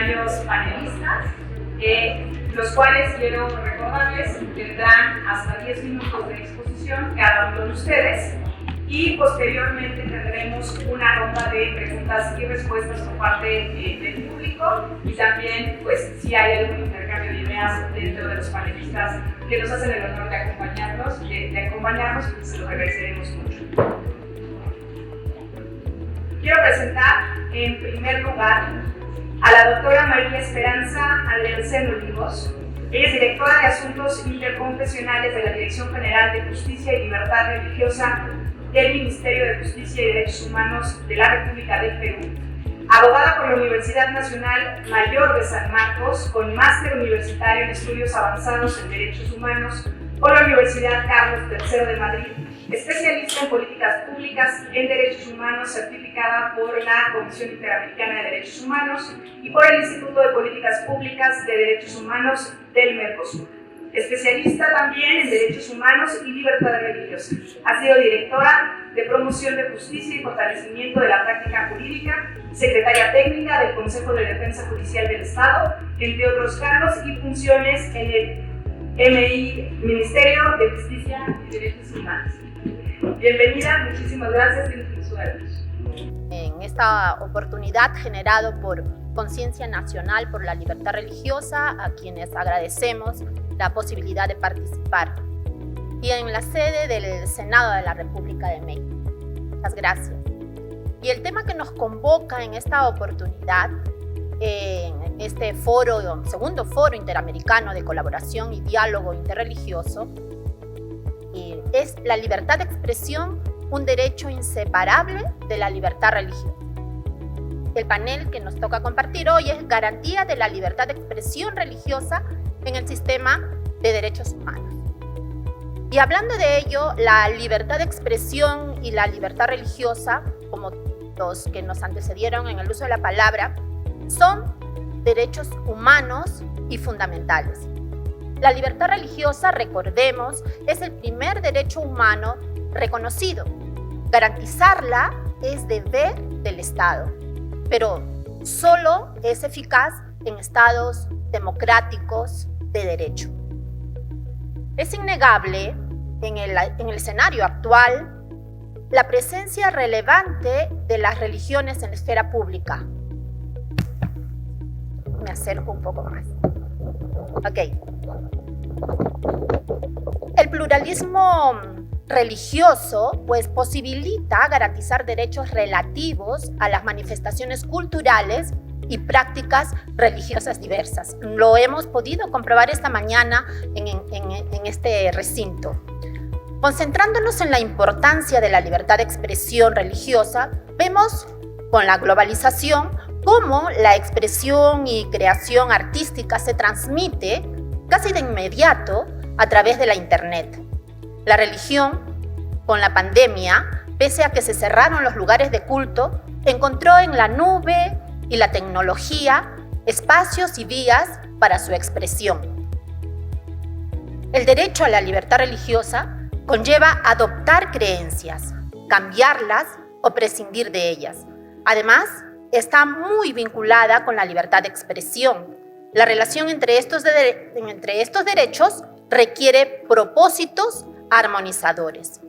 varios panelistas, los cuales quiero recordarles tendrán hasta 10 minutos de exposición cada uno de ustedes, y posteriormente tendremos una ronda de preguntas y respuestas por parte del público, y también pues si hay algún intercambio de ideas dentro de los panelistas que nos hacen el honor de acompañarnos, pues se lo agradeceremos mucho. Quiero presentar en primer lugar a la doctora María Esperanza Aldeancén Olivos. Ella es directora de Asuntos Interconfesionales de la Dirección General de Justicia y Libertad Religiosa del Ministerio de Justicia y Derechos Humanos de la República del Perú, abogada por la Universidad Nacional Mayor de San Marcos, con máster universitario en estudios avanzados en derechos humanos por la Universidad Carlos III de Madrid, especialista en políticas públicas en derechos humanos, certificada por la Comisión Interamericana de Derechos Humanos y por el Instituto de Políticas Públicas de Derechos Humanos del Mercosur. Especialista también en derechos humanos y libertad religiosa. Ha sido directora de promoción de justicia y fortalecimiento de la práctica jurídica, secretaria técnica del Consejo de Defensa Judicial del Estado, entre otros cargos y funciones en el Ministerio de Justicia y Derechos Humanos. Bienvenida, muchísimas gracias y incluso a todos. En esta oportunidad generado por Conciencia Nacional por la Libertad Religiosa, a quienes agradecemos la posibilidad de participar, y en la sede del Senado de la República de México. Muchas gracias. Y el tema que nos convoca en esta oportunidad, en este foro, segundo foro interamericano de colaboración y diálogo interreligioso, es la libertad de expresión, un derecho inseparable de la libertad religiosa. El panel que nos toca compartir hoy es garantía de la libertad de expresión religiosa en el sistema de derechos humanos. Y hablando de ello, la libertad de expresión y la libertad religiosa, como los que nos antecedieron en el uso de la palabra, son derechos humanos y fundamentales. La libertad religiosa, recordemos, es el primer derecho humano reconocido. Garantizarla es deber del Estado, pero solo es eficaz en estados democráticos de derecho. Es innegable en el escenario actual la presencia relevante de las religiones en la esfera pública. Me acerco un poco más. Ok. El pluralismo religioso pues posibilita garantizar derechos relativos a las manifestaciones culturales y prácticas religiosas diversas. Lo hemos podido comprobar esta mañana en este recinto. Concentrándonos en la importancia de la libertad de expresión religiosa, vemos con la globalización cómo la expresión y creación artística se transmite casi de inmediato a través de la Internet. La religión, con la pandemia, pese a que se cerraron los lugares de culto, encontró en la nube y la tecnología espacios y vías para su expresión. El derecho a la libertad religiosa conlleva adoptar creencias, cambiarlas o prescindir de ellas. Además, está muy vinculada con la libertad de expresión. La relación entre estos derechos requiere propósitos armonizadores.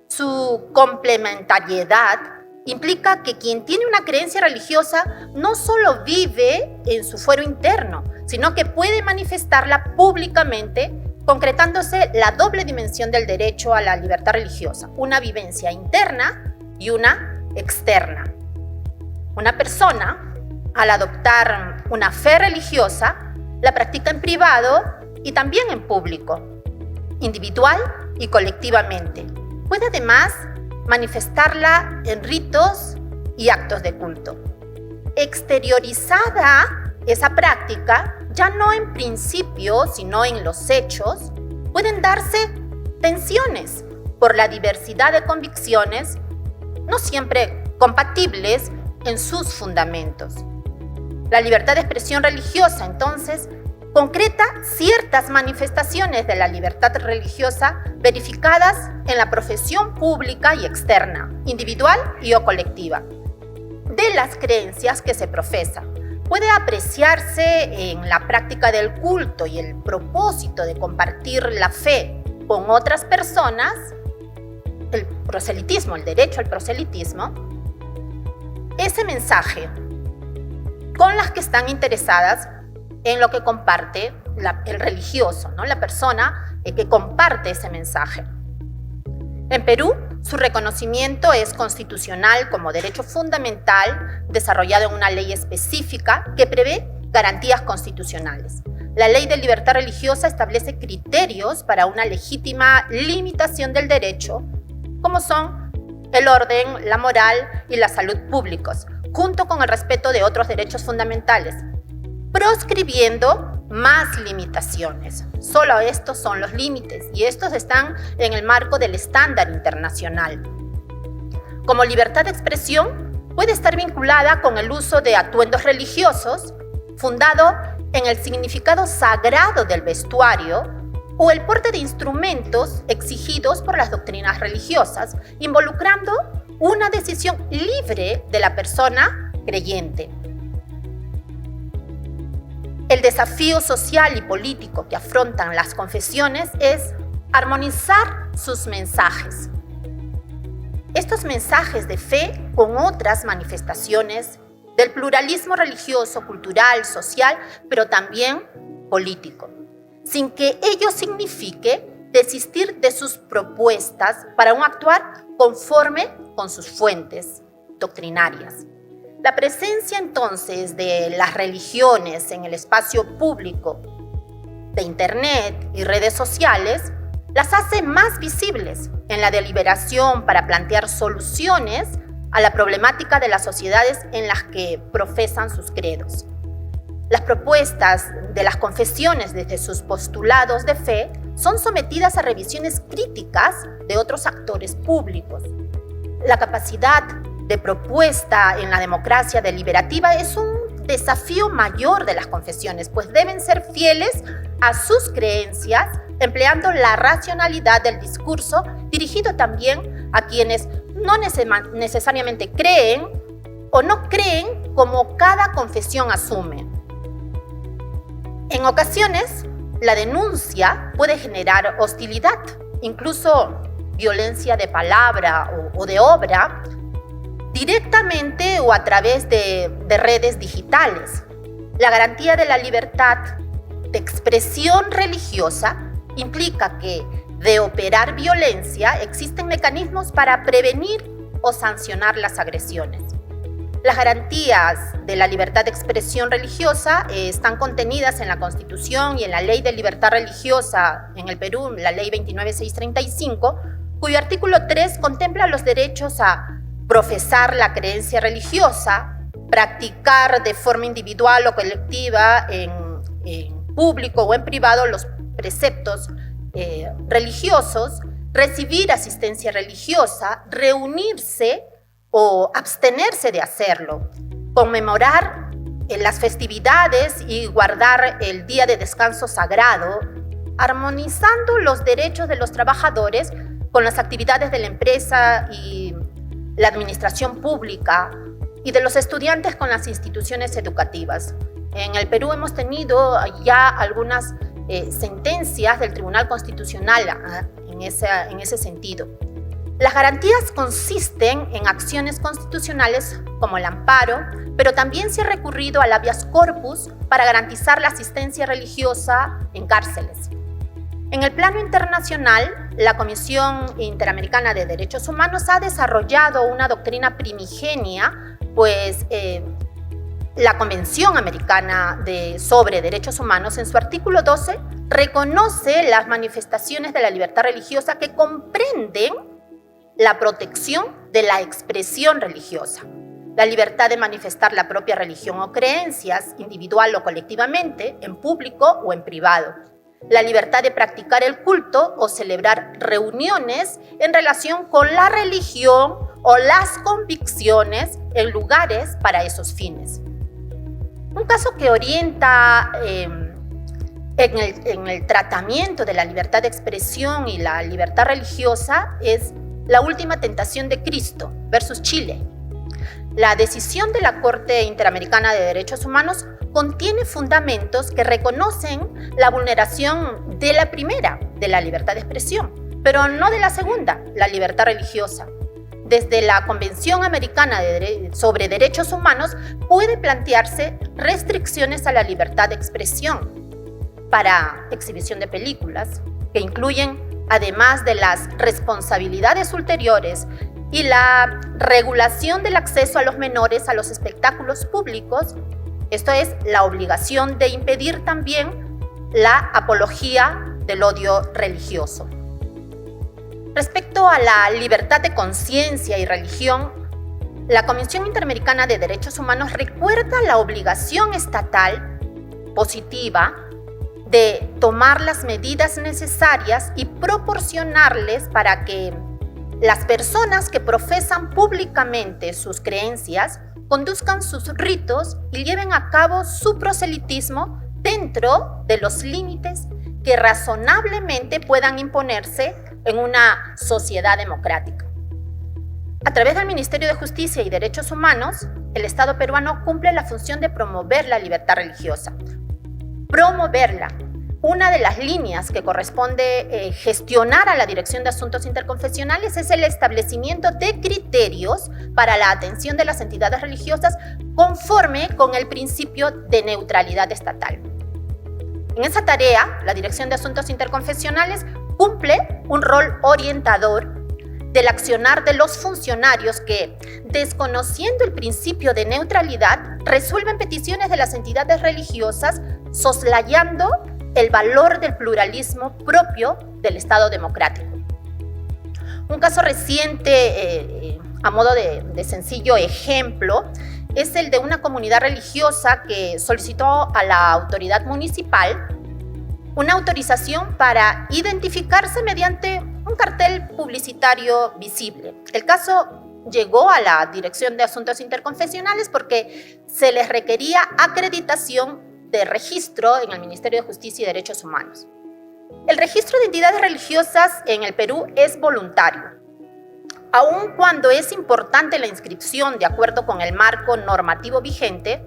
Su complementariedad implica que quien tiene una creencia religiosa no solo vive en su fuero interno, sino que puede manifestarla públicamente, concretándose la doble dimensión del derecho a la libertad religiosa, una vivencia interna y una externa. Una persona, al adoptar una fe religiosa, la practica en privado y también en público, individual y colectivamente. Puede además manifestarla en ritos y actos de culto. Exteriorizada esa práctica, ya no en principio, sino en los hechos, pueden darse tensiones por la diversidad de convicciones, no siempre compatibles en sus fundamentos. La libertad de expresión religiosa, entonces, concreta ciertas manifestaciones de la libertad religiosa verificadas en la profesión pública y externa, individual y o colectiva, de las creencias que se profesan, puede apreciarse en la práctica del culto y el propósito de compartir la fe con otras personas, el proselitismo, el derecho al proselitismo, ese mensaje con las que están interesadas en lo que comparte el religioso, ¿no? La persona que comparte ese mensaje. En Perú, su reconocimiento es constitucional como derecho fundamental desarrollado en una ley específica que prevé garantías constitucionales. La Ley de Libertad Religiosa establece criterios para una legítima limitación del derecho, como son el orden, la moral y la salud públicos, junto con el respeto de otros derechos fundamentales, proscribiendo más limitaciones. Solo estos son los límites y estos están en el marco del estándar internacional. Como libertad de expresión, puede estar vinculada con el uso de atuendos religiosos, fundado en el significado sagrado del vestuario, o el porte de instrumentos exigidos por las doctrinas religiosas, involucrando una decisión libre de la persona creyente. El desafío social y político que afrontan las confesiones es armonizar sus mensajes. Estos mensajes de fe con otras manifestaciones del pluralismo religioso, cultural, social, pero también político, sin que ello signifique desistir de sus propuestas para un actuar conforme con sus fuentes doctrinarias. La presencia entonces de las religiones en el espacio público de Internet y redes sociales las hace más visibles en la deliberación para plantear soluciones a la problemática de las sociedades en las que profesan sus credos. Las propuestas de las confesiones desde sus postulados de fe son sometidas a revisiones críticas de otros actores públicos. La capacidad de propuesta en la democracia deliberativa es un desafío mayor de las confesiones, pues deben ser fieles a sus creencias, empleando la racionalidad del discurso, dirigido también a quienes no necesariamente creen o no creen como cada confesión asume. En ocasiones, la denuncia puede generar hostilidad, incluso violencia de palabra o de obra, directamente o a través de redes digitales. La garantía de la libertad de expresión religiosa implica que, de operar violencia, existen mecanismos para prevenir o sancionar las agresiones. Las garantías de la libertad de expresión religiosa están contenidas en la Constitución y en la Ley de Libertad Religiosa en el Perú, la Ley 29635, cuyo artículo 3 contempla los derechos a profesar la creencia religiosa, practicar de forma individual o colectiva en público o en privado los preceptos religiosos, recibir asistencia religiosa, reunirse o abstenerse de hacerlo, conmemorar las festividades y guardar el día de descanso sagrado, armonizando los derechos de los trabajadores con las actividades de la empresa y la administración pública y de los estudiantes con las instituciones educativas. En el Perú hemos tenido ya algunas sentencias del Tribunal Constitucional en ese sentido. Las garantías consisten en acciones constitucionales como el amparo, pero también se ha recurrido al habeas corpus para garantizar la asistencia religiosa en cárceles. En el plano internacional, la Comisión Interamericana de Derechos Humanos ha desarrollado una doctrina primigenia, pues la Convención Americana sobre Derechos Humanos, en su artículo 12, reconoce las manifestaciones de la libertad religiosa que comprenden la protección de la expresión religiosa, la libertad de manifestar la propia religión o creencias, individual o colectivamente, en público o en privado, la libertad de practicar el culto o celebrar reuniones en relación con la religión o las convicciones en lugares para esos fines. Un caso que orienta en el tratamiento de la libertad de expresión y la libertad religiosa es La última tentación de Cristo versus Chile. La decisión de la Corte Interamericana de Derechos Humanos contiene fundamentos que reconocen la vulneración de la primera, de la libertad de expresión, pero no de la segunda, la libertad religiosa. Desde la Convención Americana sobre Derechos Humanos puede plantearse restricciones a la libertad de expresión para exhibición de películas, que incluyen, además de las responsabilidades ulteriores y la regulación del acceso a los menores a los espectáculos públicos, esto es, la obligación de impedir también la apología del odio religioso. Respecto a la libertad de conciencia y religión, la Convención Interamericana de Derechos Humanos recuerda la obligación estatal positiva de tomar las medidas necesarias y proporcionarles para que las personas que profesan públicamente sus creencias conduzcan sus ritos y lleven a cabo su proselitismo dentro de los límites que razonablemente puedan imponerse en una sociedad democrática. A través del Ministerio de Justicia y Derechos Humanos, el Estado peruano cumple la función de promover la libertad religiosa. Promoverla. Una de las líneas que corresponde gestionar a la Dirección de Asuntos Interconfesionales es el establecimiento de criterios para la atención de las entidades religiosas conforme con el principio de neutralidad estatal. En esa tarea, la Dirección de Asuntos Interconfesionales cumple un rol orientador del accionar de los funcionarios que, desconociendo el principio de neutralidad, resuelven peticiones de las entidades religiosas soslayando el valor del pluralismo propio del Estado democrático. Un caso reciente, a modo de sencillo ejemplo, es el de una comunidad religiosa que solicitó a la autoridad municipal una autorización para identificarse mediante un cartel publicitario visible. El caso llegó a la Dirección de Asuntos Interconfesionales porque se les requería acreditación de registro en el Ministerio de Justicia y Derechos Humanos. El registro de entidades religiosas en el Perú es voluntario. Aun cuando es importante la inscripción de acuerdo con el marco normativo vigente,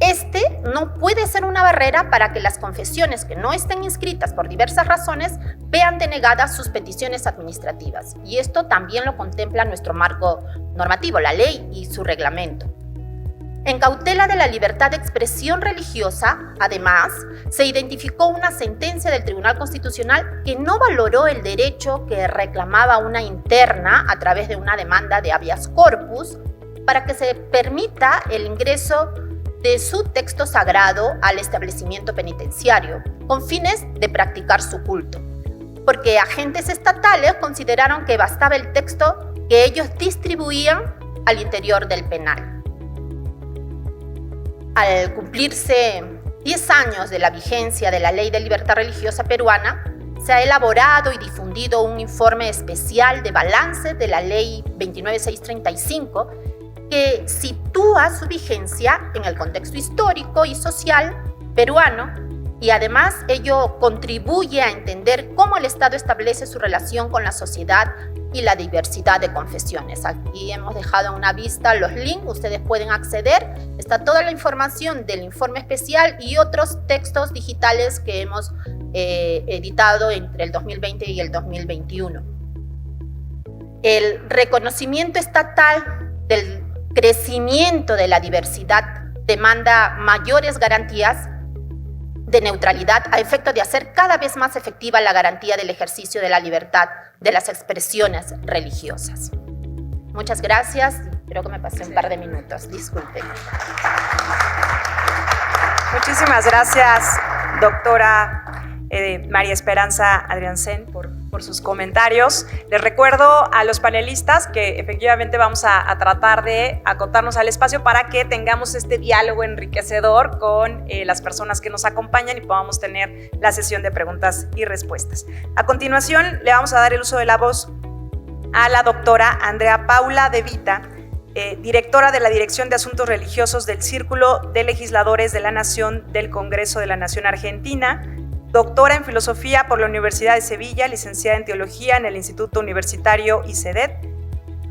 este no puede ser una barrera para que las confesiones que no estén inscritas por diversas razones vean denegadas sus peticiones administrativas. Y esto también lo contempla nuestro marco normativo, la ley y su reglamento. En cautela de la libertad de expresión religiosa, además, se identificó una sentencia del Tribunal Constitucional que no valoró el derecho que reclamaba una interna a través de una demanda de habeas corpus para que se permita el ingreso de su texto sagrado al establecimiento penitenciario, con fines de practicar su culto, porque agentes estatales consideraron que bastaba el texto que ellos distribuían al interior del penal. Al cumplirse 10 años de la vigencia de la Ley de Libertad Religiosa peruana, se ha elaborado y difundido un informe especial de balance de la Ley 29635 que sitúa su vigencia en el contexto histórico y social peruano y además ello contribuye a entender cómo el Estado establece su relación con la sociedad y la diversidad de confesiones. Aquí hemos dejado una vista los links, ustedes pueden acceder, está toda la información del informe especial y otros textos digitales que hemos editado entre el 2020 y el 2021. El reconocimiento estatal del crecimiento de la diversidad demanda mayores garantías de neutralidad a efecto de hacer cada vez más efectiva la garantía del ejercicio de la libertad de las expresiones religiosas. Muchas gracias. Creo que me pasé un par de minutos. Disculpen. Muchísimas gracias, doctora María Esperanza Adriancén, por sus comentarios. Les recuerdo a los panelistas que efectivamente vamos a tratar de acotarnos al espacio para que tengamos este diálogo enriquecedor con las personas que nos acompañan y podamos tener la sesión de preguntas y respuestas. A continuación, le vamos a dar el uso de la voz a la doctora Andrea Paula De Vita, directora de la Dirección de Asuntos Religiosos del Círculo de Legisladores de la Nación del Congreso de la Nación Argentina, doctora en Filosofía por la Universidad de Sevilla, licenciada en Teología en el Instituto Universitario ICEDET,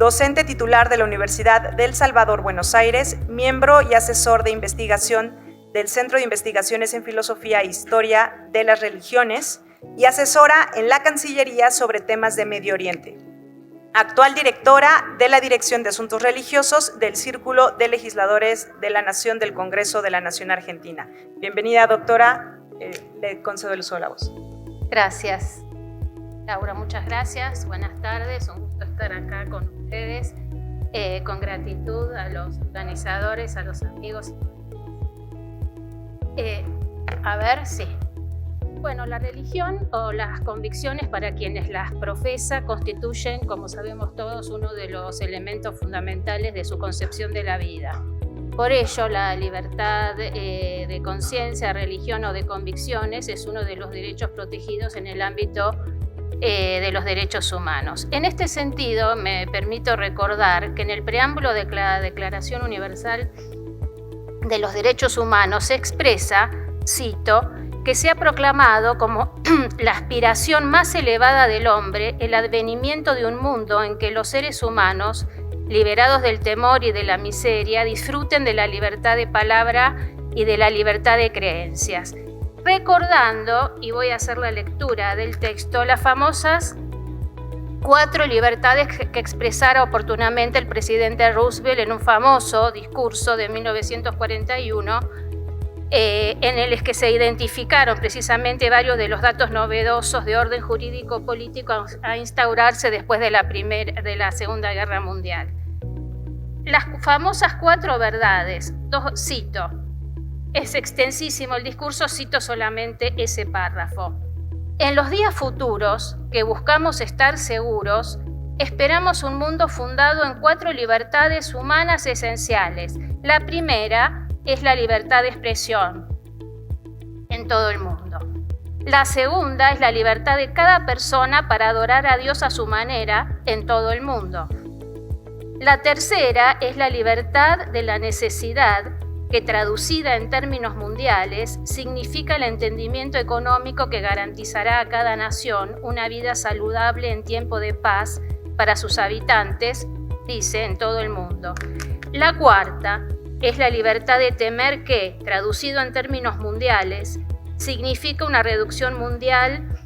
docente titular de la Universidad del Salvador, Buenos Aires, miembro y asesor de investigación del Centro de Investigaciones en Filosofía e Historia de las Religiones y asesora en la Cancillería sobre temas de Medio Oriente. Actual directora de la Dirección de Asuntos Religiosos del Círculo de Legisladores de la Nación del Congreso de la Nación Argentina. Bienvenida, doctora. Le concedo el uso de la voz. Gracias, Laura. Muchas gracias. Buenas tardes. Un gusto estar acá con ustedes. Con gratitud a los organizadores, a los amigos. Sí. Bueno, la religión o las convicciones para quienes las profesa constituyen, como sabemos todos, uno de los elementos fundamentales de su concepción de la vida. Por ello, la libertad de conciencia, religión o de convicciones es uno de los derechos protegidos en el ámbito de los derechos humanos. En este sentido, me permito recordar que en el preámbulo de la Declaración Universal de los Derechos Humanos se expresa, cito, que se ha proclamado como la aspiración más elevada del hombre el advenimiento de un mundo en que los seres humanos, liberados del temor y de la miseria, disfruten de la libertad de palabra y de la libertad de creencias. Recordando, y voy a hacer la lectura del texto, las famosas 4 libertades que expresara oportunamente el presidente Roosevelt en un famoso discurso de 1941, en el que se identificaron precisamente varios de los datos novedosos de orden jurídico-político a instaurarse después de la Segunda Guerra Mundial. Las famosas 4 verdades, cito, es extensísimo el discurso, cito solamente ese párrafo. En los días futuros, que buscamos estar seguros, esperamos un mundo fundado en 4 libertades humanas esenciales. La primera es la libertad de expresión en todo el mundo. La segunda es la libertad de cada persona para adorar a Dios a su manera en todo el mundo. La tercera es la libertad de la necesidad, que traducida en términos mundiales significa el entendimiento económico que garantizará a cada nación una vida saludable en tiempo de paz para sus habitantes, dice, en todo el mundo. La cuarta es la libertad de temer que, traducido en términos mundiales, significa una reducción mundial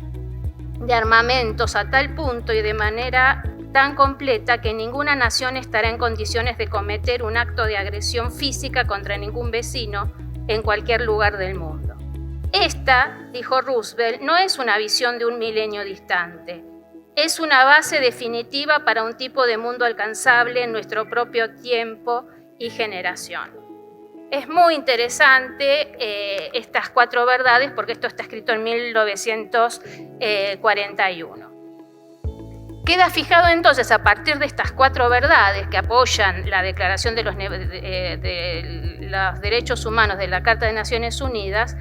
de armamentos a tal punto y de manera tan completa que ninguna nación estará en condiciones de cometer un acto de agresión física contra ningún vecino en cualquier lugar del mundo. Esta, dijo Roosevelt, no es una visión de un milenio distante. Es una base definitiva para un tipo de mundo alcanzable en nuestro propio tiempo y generación. Es muy interesante estas 4 verdades porque esto está escrito en 1941. Queda fijado entonces a partir de estas 4 verdades que apoyan la Declaración de los Derechos Humanos de la Carta de Naciones Unidas,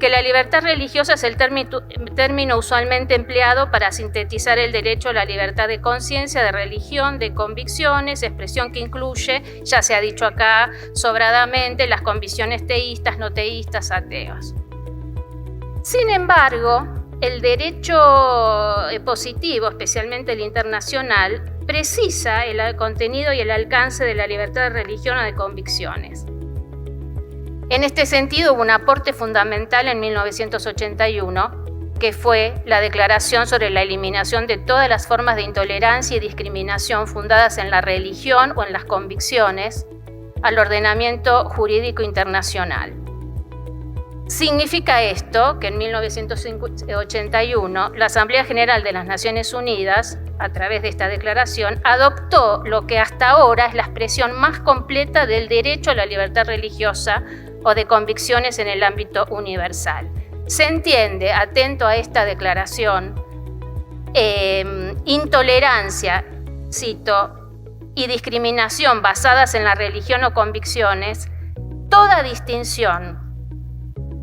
que la libertad religiosa es el término usualmente empleado para sintetizar el derecho a la libertad de conciencia, de religión, de convicciones, expresión que incluye, ya se ha dicho acá sobradamente, las convicciones teístas, no teístas, ateos. Sin embargo, el derecho positivo, especialmente el internacional, precisa el contenido y el alcance de la libertad de religión o de convicciones. En este sentido, hubo un aporte fundamental en 1981, que fue la Declaración sobre la eliminación de todas las formas de intolerancia y discriminación fundadas en la religión o en las convicciones al ordenamiento jurídico internacional. Significa esto que en 1981 la Asamblea General de las Naciones Unidas, a través de esta declaración, adoptó lo que hasta ahora es la expresión más completa del derecho a la libertad religiosa o de convicciones en el ámbito universal. Se entiende, atento a esta declaración, intolerancia, cito, y discriminación basadas en la religión o convicciones, toda distinción,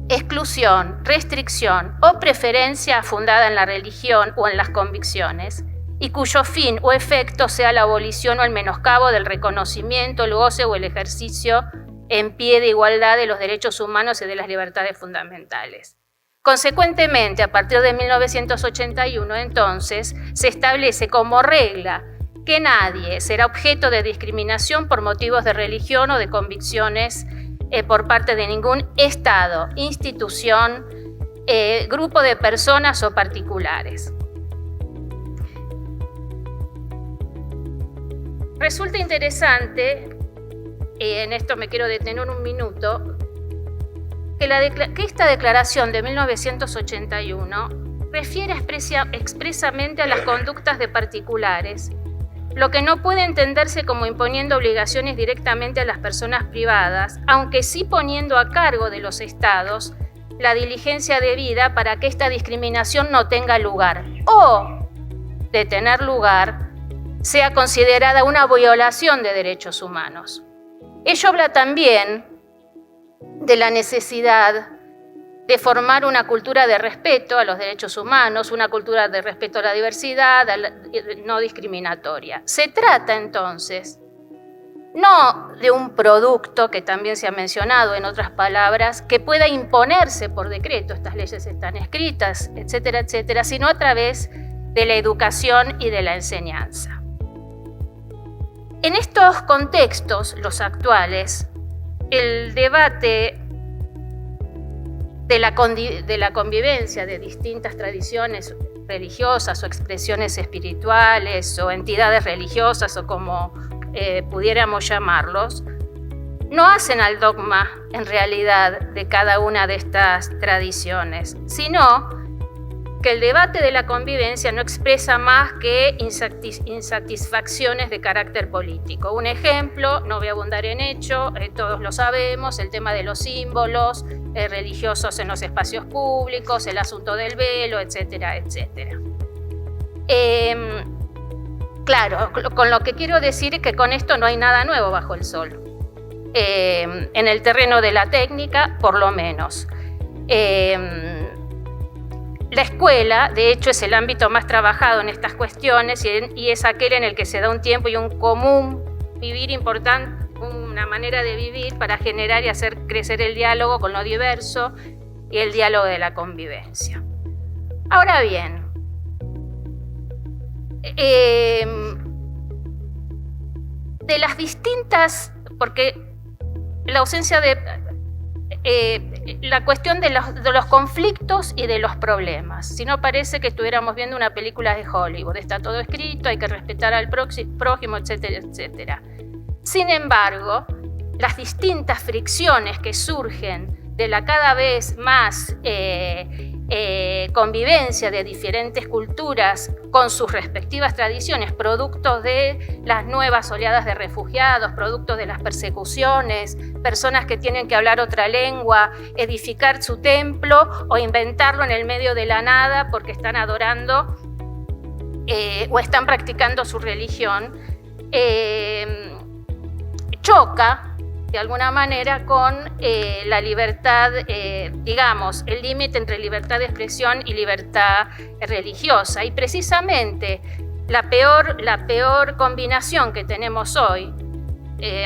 exclusión, restricción o preferencia fundada en la religión o en las convicciones, y cuyo fin o efecto sea la abolición o el menoscabo del reconocimiento, el goce o el ejercicio en pie de igualdad de los derechos humanos y de las libertades fundamentales. Consecuentemente, a partir de 1981, entonces, se establece como regla que nadie será objeto de discriminación por motivos de religión o de convicciones por parte de ningún Estado, institución, grupo de personas o particulares. Resulta interesante, en esto me quiero detener un minuto, que esta declaración de 1981 refiere expresamente a las conductas de particulares, lo que no puede entenderse como imponiendo obligaciones directamente a las personas privadas, aunque sí poniendo a cargo de los estados la diligencia debida para que esta discriminación no tenga lugar, o, de tener lugar, sea considerada una violación de derechos humanos. Ello habla también de la necesidad de formar una cultura de respeto a los derechos humanos, una cultura de respeto a la diversidad, no discriminatoria. Se trata entonces no de un producto, que también se ha mencionado en otras palabras, que pueda imponerse por decreto, estas leyes están escritas, etcétera, etcétera, sino a través de la educación y de la enseñanza. En estos contextos, los actuales, el debate de la convivencia de distintas tradiciones religiosas o expresiones espirituales o entidades religiosas o como pudiéramos llamarlos, no hacen al dogma en realidad de cada una de estas tradiciones, sino que el debate de la convivencia no expresa más que insatisfacciones de carácter político. Un ejemplo, no voy a abundar en ello, todos lo sabemos, el tema de los símbolos religiosos en los espacios públicos, el asunto del velo, etcétera, etcétera. Claro, con lo que quiero decir es que con esto no hay nada nuevo bajo el sol. En el terreno de la técnica, por lo menos. La escuela, de hecho, es el ámbito más trabajado en estas cuestiones y es aquel en el que se da un tiempo y un común vivir importante, una manera de vivir para generar y hacer crecer el diálogo con lo diverso y el diálogo de la convivencia. Ahora bien, de las distintas, porque la ausencia de la cuestión de los conflictos y de los problemas. Si no, parece que estuviéramos viendo una película de Hollywood. Está todo escrito, hay que respetar al prójimo, etcétera, etcétera. Sin embargo, las distintas fricciones que surgen de la cada vez más convivencia de diferentes culturas con sus respectivas tradiciones, productos de las nuevas oleadas de refugiados, productos de las persecuciones, personas que tienen que hablar otra lengua, edificar su templo o inventarlo en el medio de la nada porque están adorando o están practicando su religión, choca de alguna manera con la libertad, digamos, el límite entre libertad de expresión y libertad religiosa. Y precisamente la peor combinación que tenemos hoy,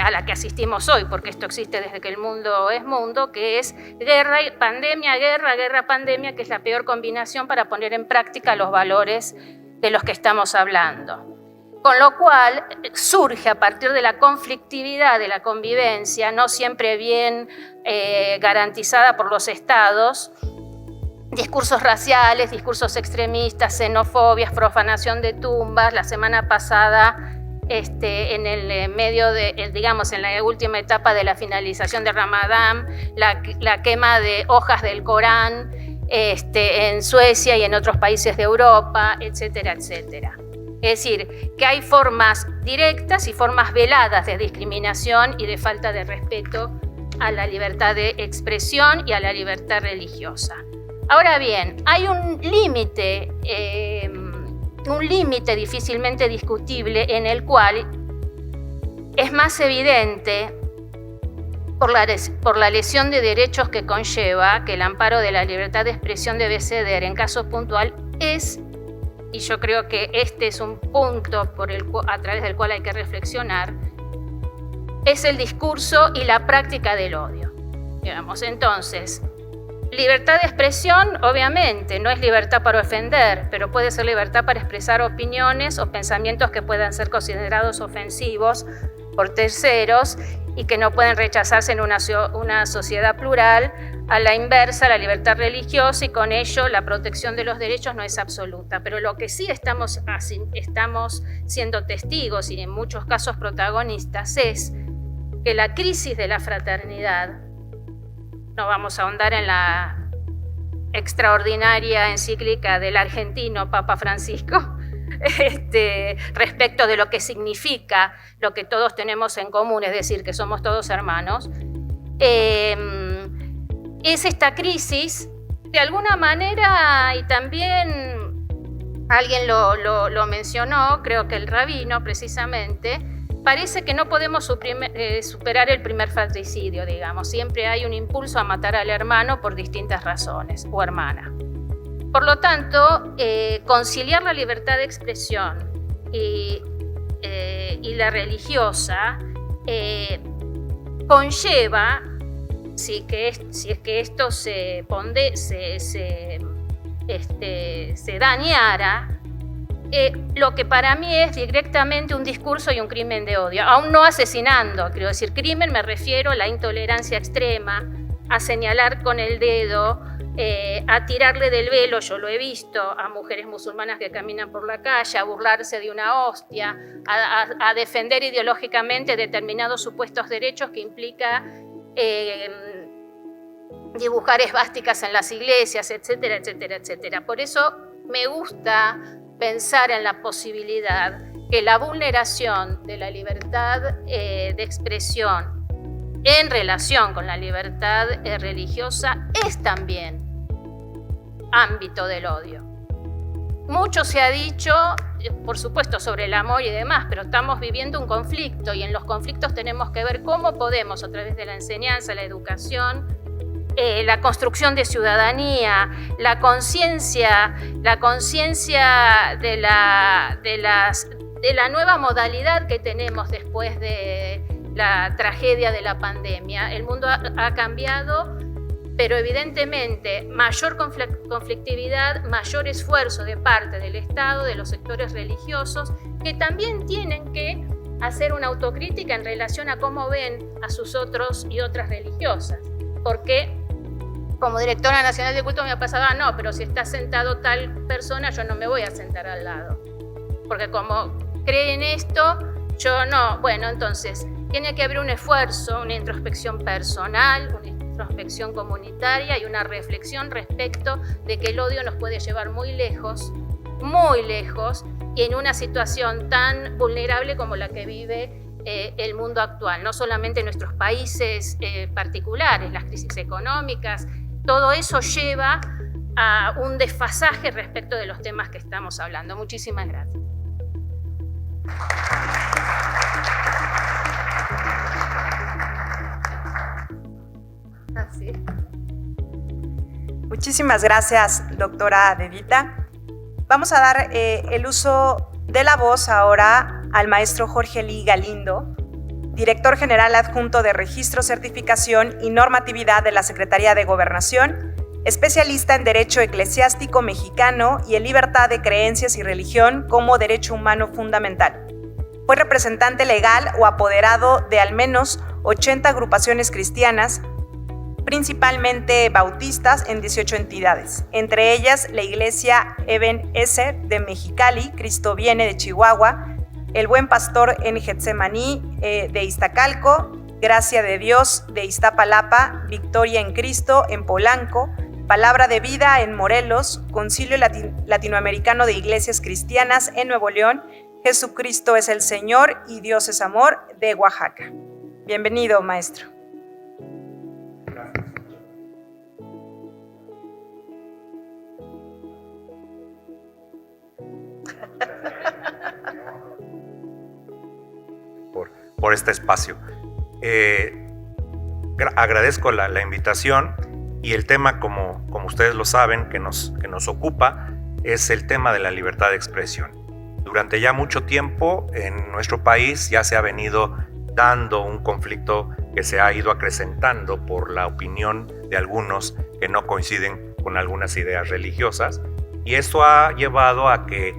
a la que asistimos hoy, porque esto existe desde que el mundo es mundo, que es guerra y pandemia, guerra, pandemia, que es la peor combinación para poner en práctica los valores de los que estamos hablando. Con lo cual surge a partir de la conflictividad de la convivencia, no siempre bien garantizada por los estados, discursos raciales, discursos extremistas, xenofobias, profanación de tumbas. La semana pasada, en el medio de, digamos, en la última etapa de la finalización de Ramadán, la quema de hojas del Corán en Suecia y en otros países de Europa, etcétera, etcétera. Es decir, que hay formas directas y formas veladas de discriminación y de falta de respeto a la libertad de expresión y a la libertad religiosa. Ahora bien, hay un límite difícilmente discutible en el cual es más evidente por la lesión de derechos que conlleva que el amparo de la libertad de expresión debe ceder en caso puntual y yo creo que este es un punto a través del cual hay que reflexionar, es el discurso y la práctica del odio. Digamos, entonces, Libertad de expresión, obviamente, no es libertad para ofender, pero puede ser libertad para expresar opiniones o pensamientos que puedan ser considerados ofensivos por terceros y que no pueden rechazarse en una sociedad plural. A la inversa, la libertad religiosa, y con ello la protección de los derechos no es absoluta. Pero lo que sí estamos siendo testigos y en muchos casos protagonistas es que la crisis de la fraternidad, no vamos a ahondar en la extraordinaria encíclica del argentino Papa Francisco, respecto de lo que significa lo que todos tenemos en común, es decir, que somos todos hermanos, es esta crisis, de alguna manera, y también alguien lo mencionó, creo que el rabino precisamente, parece que no podemos superar el primer fratricidio, digamos. Siempre hay un impulso a matar al hermano por distintas razones, o hermana. Por lo tanto, conciliar la libertad de expresión y la religiosa conlleva, si es que esto se dañara, lo que para mí es directamente un discurso y un crimen de odio, aún no asesinando. Quiero decir, crimen me refiero a la intolerancia extrema, a señalar con el dedo, a tirarle del velo, yo lo he visto, a mujeres musulmanas que caminan por la calle, a burlarse de una hostia, a defender ideológicamente determinados supuestos derechos que implica dibujar esvásticas en las iglesias, etcétera, etcétera, etcétera. Por eso me gusta pensar en la posibilidad que la vulneración de la libertad de expresión en relación con la libertad religiosa es también ámbito del odio. Mucho se ha dicho, por supuesto, sobre el amor y demás, pero estamos viviendo un conflicto y en los conflictos tenemos que ver cómo podemos, a través de la enseñanza, la educación, la construcción de ciudadanía, la conciencia de la nueva modalidad que tenemos después de la tragedia de la pandemia. El mundo ha cambiado, pero evidentemente mayor conflictividad, mayor esfuerzo de parte del Estado, de los sectores religiosos, que también tienen que hacer una autocrítica en relación a cómo ven a sus otros y otras religiosas. Porque como directora nacional de culto me ha pasado, no, pero si está sentado tal persona, yo no me voy a sentar al lado. Porque como creen esto, yo no. Bueno, entonces, tiene que haber un esfuerzo, una introspección personal, una introspección comunitaria y una reflexión respecto de que el odio nos puede llevar muy lejos, y en una situación tan vulnerable como la que vive el mundo actual. No solamente en nuestros países particulares, las crisis económicas, todo eso lleva a un desfasaje respecto de los temas que estamos hablando. Muchísimas gracias. Así. Muchísimas gracias, doctora Devita. Vamos a dar el uso de la voz ahora al maestro Jorge Lee Galindo, director general adjunto de Registro, Certificación y Normatividad de la Secretaría de Gobernación, especialista en Derecho Eclesiástico Mexicano y en Libertad de Creencias y Religión como Derecho Humano Fundamental. Fue representante legal o apoderado de al menos 80 agrupaciones cristianas, principalmente bautistas, en 18 entidades, entre ellas la Iglesia Eben Ezer de Mexicali, Cristo Viene de Chihuahua, El Buen Pastor en Getsemaní de Iztacalco, Gracia de Dios de Iztapalapa, Victoria en Cristo en Polanco, Palabra de Vida en Morelos, Concilio Latinoamericano de Iglesias Cristianas en Nuevo León, Jesucristo es el Señor y Dios es Amor de Oaxaca. Bienvenido, maestro. Por este espacio. Agradezco la invitación y el tema, como ustedes lo saben, que nos ocupa, es el tema de la libertad de expresión. Durante ya mucho tiempo en nuestro país ya se ha venido dando un conflicto que se ha ido acrecentando por la opinión de algunos que no coinciden con algunas ideas religiosas, y esto ha llevado a que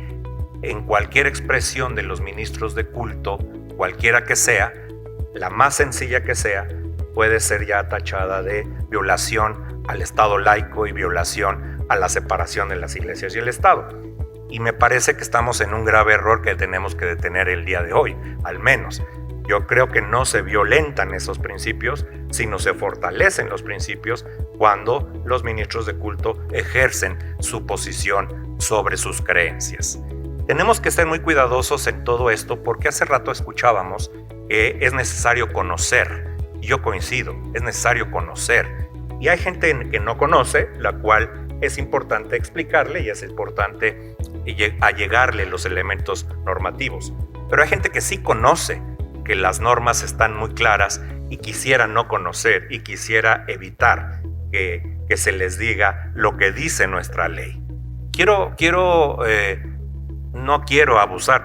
en cualquier expresión de los ministros de culto, cualquiera que sea, la más sencilla que sea, puede ser ya tachada de violación al Estado laico y violación a la separación de las iglesias y el Estado. Y me parece que estamos en un grave error que tenemos que detener el día de hoy, al menos. Yo creo que no se violentan esos principios, sino se fortalecen los principios cuando los ministros de culto ejercen su posición sobre sus creencias. Tenemos que ser muy cuidadosos en todo esto porque hace rato escuchábamos que es necesario conocer. Yo coincido, es necesario conocer. Y hay gente que no conoce, la cual es importante explicarle y es importante allegarle los elementos normativos. Pero hay gente que sí conoce que las normas están muy claras y quisiera no conocer y quisiera evitar que se les diga lo que dice nuestra ley. No quiero abusar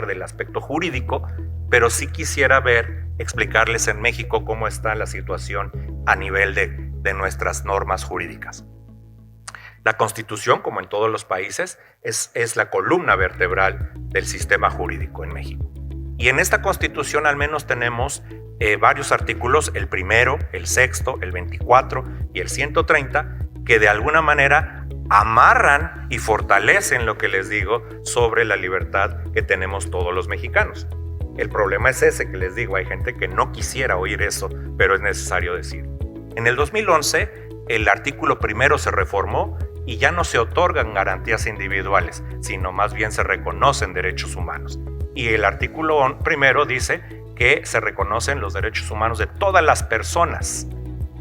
del aspecto jurídico, pero sí quisiera explicarles en México cómo está la situación a nivel de nuestras normas jurídicas. La Constitución, como en todos los países, es la columna vertebral del sistema jurídico en México. Y en esta Constitución al menos tenemos varios artículos, el primero, el sexto, el 24 y el 130, que de alguna manera amarran y fortalecen lo que les digo sobre la libertad que tenemos todos los mexicanos. El problema es ese que les digo, hay gente que no quisiera oír eso, pero es necesario decir. En el 2011, el artículo primero se reformó y ya no se otorgan garantías individuales, sino más bien se reconocen derechos humanos. Y el artículo primero dice que se reconocen los derechos humanos de todas las personas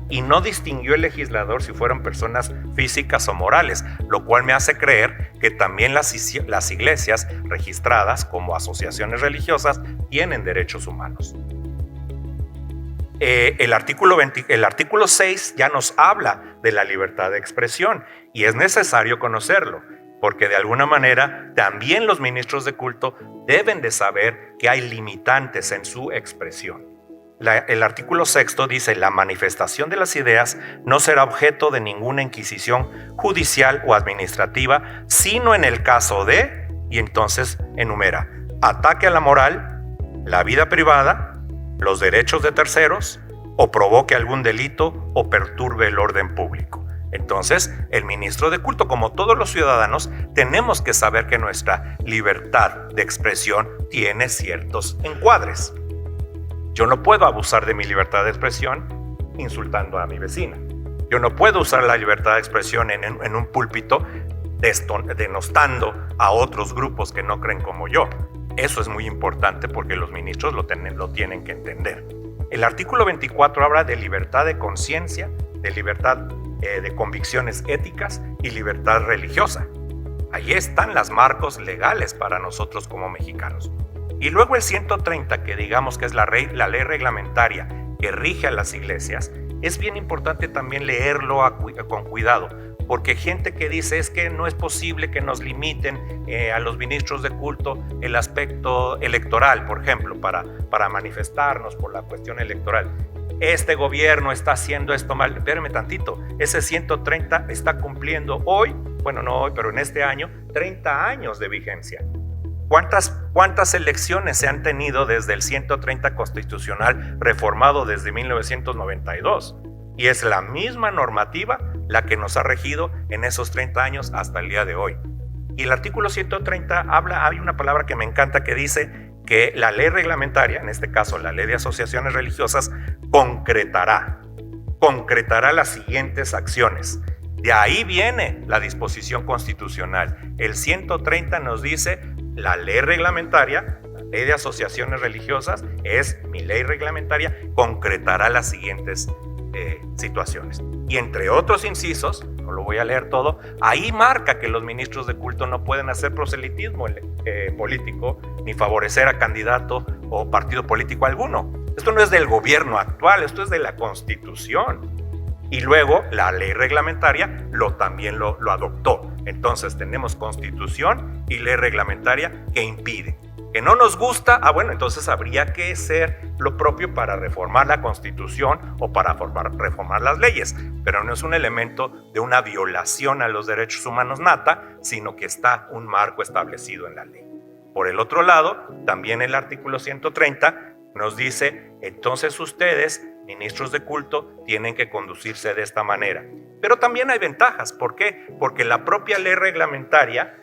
y no distinguió el legislador si fueran personas físicas o morales, lo cual me hace creer que también las iglesias registradas como asociaciones religiosas tienen derechos humanos. El artículo 6 ya nos habla de la libertad de expresión y es necesario conocerlo, porque de alguna manera también los ministros de culto deben de saber que hay limitantes en su expresión. El artículo 6 dice: la manifestación de las ideas no será objeto de ninguna inquisición judicial o administrativa, sino en el caso de, y entonces enumera, ataque a la moral, la vida privada, los derechos de terceros, o provoque algún delito o perturbe el orden público. Entonces, el ministro de culto, como todos los ciudadanos, tenemos que saber que nuestra libertad de expresión tiene ciertos encuadres. Yo no puedo abusar de mi libertad de expresión insultando a mi vecina. Yo no puedo usar la libertad de expresión en un púlpito denostando a otros grupos que no creen como yo. Eso es muy importante porque los ministros lo tienen que entender. El artículo 24 habla de libertad de conciencia, de libertad de convicciones éticas y libertad religiosa. Ahí están los marcos legales para nosotros como mexicanos. Y luego el 130, que digamos que es la ley reglamentaria que rige a las iglesias, es bien importante también leerlo con cuidado, porque gente que dice es que no es posible que nos limiten a los ministros de culto el aspecto electoral, por ejemplo, para manifestarnos por la cuestión electoral. Este gobierno está haciendo esto mal. Espérame tantito, ese 130 está cumpliendo hoy, bueno, no hoy, pero en este año, 30 años de vigencia. ¿Cuántas elecciones se han tenido desde el 130 constitucional reformado desde 1992? Y es la misma normativa la que nos ha regido en esos 30 años hasta el día de hoy. Y el artículo 130 hay una palabra que me encanta que dice que la ley reglamentaria, en este caso la ley de asociaciones religiosas, concretará las siguientes acciones. De ahí viene la disposición constitucional. El 130 nos dice: la ley reglamentaria, la ley de asociaciones religiosas, es mi ley reglamentaria, concretará las siguientes situaciones. Y entre otros incisos, no lo voy a leer todo, ahí marca que los ministros de culto no pueden hacer proselitismo político ni favorecer a candidato o partido político alguno. Esto no es del gobierno actual, esto es de la Constitución. Y luego la ley reglamentaria también lo adoptó. Entonces tenemos Constitución y ley reglamentaria que impide. ¿Que no nos gusta? Bueno, entonces habría que hacer lo propio para reformar la Constitución o para reformar las leyes, pero no es un elemento de una violación a los derechos humanos nata, sino que está un marco establecido en la ley. Por el otro lado, también el artículo 130 nos dice, entonces ustedes, ministros de culto, tienen que conducirse de esta manera. Pero también hay ventajas. ¿Por qué? Porque la propia ley reglamentaria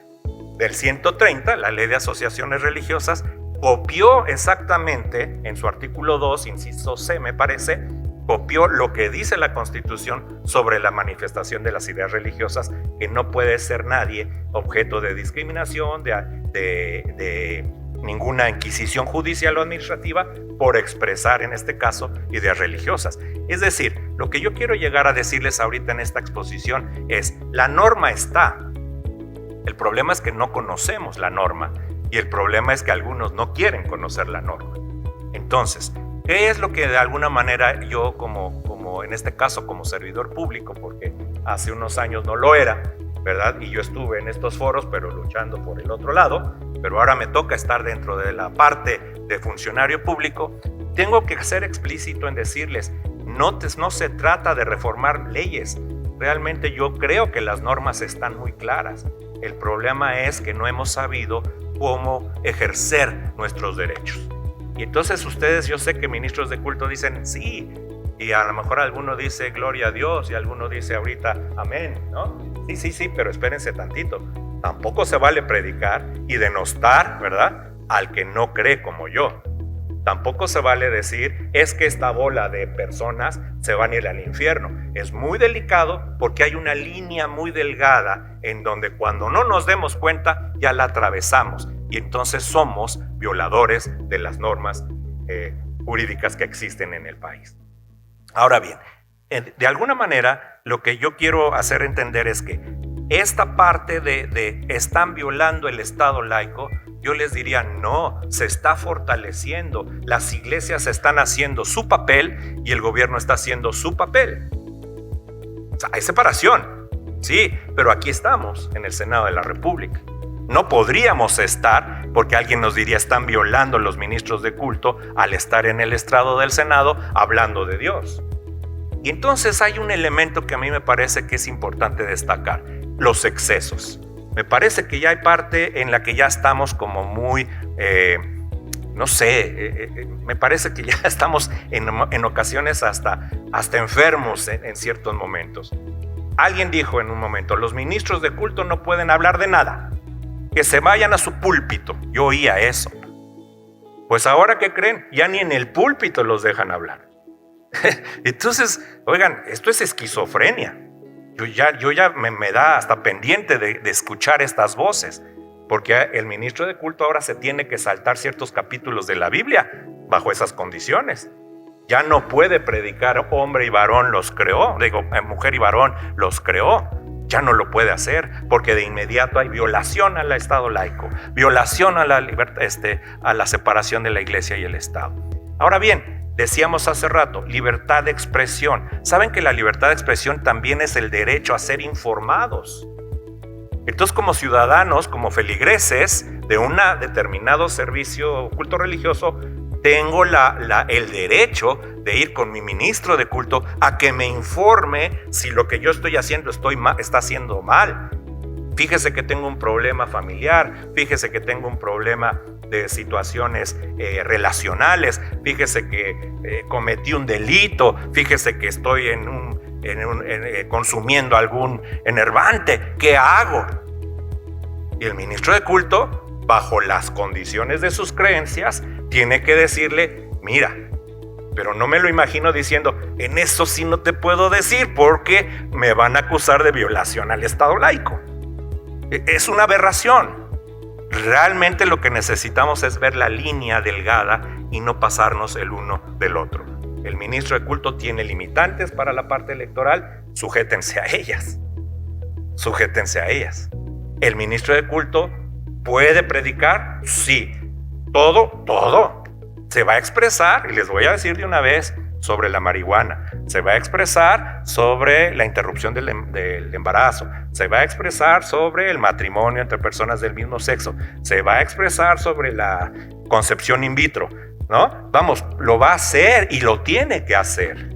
del 130, la ley de asociaciones religiosas, copió exactamente en su artículo 2, inciso C, me parece, copió lo que dice la Constitución sobre la manifestación de las ideas religiosas, que no puede ser nadie objeto de discriminación, de ninguna inquisición judicial o administrativa por expresar, en este caso, ideas religiosas. Es decir, lo que yo quiero llegar a decirles ahorita en esta exposición es, la norma está. El problema es que no conocemos la norma y el problema es que algunos no quieren conocer la norma. Entonces, ¿qué es lo que de alguna manera yo como en este caso como servidor público, porque hace unos años no lo era, ¿verdad? Y yo estuve en estos foros, pero luchando por el otro lado, pero ahora me toca estar dentro de la parte de funcionario público, tengo que ser explícito en decirles, no se trata de reformar leyes. Realmente yo creo que las normas están muy claras. El problema es que no hemos sabido cómo ejercer nuestros derechos. Y entonces ustedes, yo sé que ministros de culto dicen sí, y a lo mejor alguno dice gloria a Dios y alguno dice ahorita amén, ¿no? Sí, pero espérense tantito. Tampoco se vale predicar y denostar, ¿verdad?, al que no cree como yo. Tampoco se vale decir, es que esta bola de personas se van a ir al infierno. Es muy delicado porque hay una línea muy delgada en donde cuando no nos demos cuenta ya la atravesamos y entonces somos violadores de las normas jurídicas que existen en el país. Ahora bien, de alguna manera lo que yo quiero hacer entender es que esta parte de están violando el Estado laico, yo les diría, no, se está fortaleciendo. Las iglesias están haciendo su papel y el gobierno está haciendo su papel. O sea, hay separación, sí, pero aquí estamos en el Senado de la República. No podríamos estar, porque alguien nos diría, están violando los ministros de culto al estar en el estrado del Senado hablando de Dios. Y entonces hay un elemento que a mí me parece que es importante destacar, los excesos. Me parece que ya hay parte en la que ya estamos como muy, me parece que ya estamos en ocasiones hasta enfermos en ciertos momentos. Alguien dijo en un momento, los ministros de culto no pueden hablar de nada, que se vayan a su púlpito. Yo oía eso. Pues ahora, ¿qué creen? Ya ni en el púlpito los dejan hablar. Entonces, oigan, esto es esquizofrenia. Yo ya me da hasta pendiente de escuchar estas voces, porque el ministro de culto ahora se tiene que saltar ciertos capítulos de la Biblia bajo esas condiciones. Ya no puede predicar hombre y varón los creó, mujer y varón los creó. Ya no lo puede hacer porque de inmediato hay violación al Estado laico, violación a la libertad, a la separación de la Iglesia y el Estado. Ahora bien, decíamos hace rato, libertad de expresión. ¿Saben que la libertad de expresión también es el derecho a ser informados? Entonces, como ciudadanos, como feligreses de un determinado servicio culto religioso, tengo el derecho de ir con mi ministro de culto a que me informe si lo que yo estoy haciendo está haciendo mal. Fíjese que tengo un problema familiar, fíjese que tengo un problema de situaciones relacionales, fíjese que cometí un delito, fíjese que estoy consumiendo algún enervante. ¿Qué hago? Y el ministro de culto, bajo las condiciones de sus creencias, tiene que decirle, mira, pero no me lo imagino diciendo, en eso sí no te puedo decir porque me van a acusar de violación al Estado laico. Es una aberración. Realmente lo que necesitamos es ver la línea delgada y no pasarnos el uno del otro. El ministro de culto tiene limitantes para la parte electoral, sujétense a ellas. Sujétense a ellas. El ministro de culto puede predicar, sí. Todo se va a expresar, y les voy a decir de una vez, sobre la marihuana, se va a expresar sobre la interrupción del embarazo, se va a expresar sobre el matrimonio entre personas del mismo sexo, se va a expresar sobre la concepción in vitro, ¿no? Vamos, lo va a hacer y lo tiene que hacer.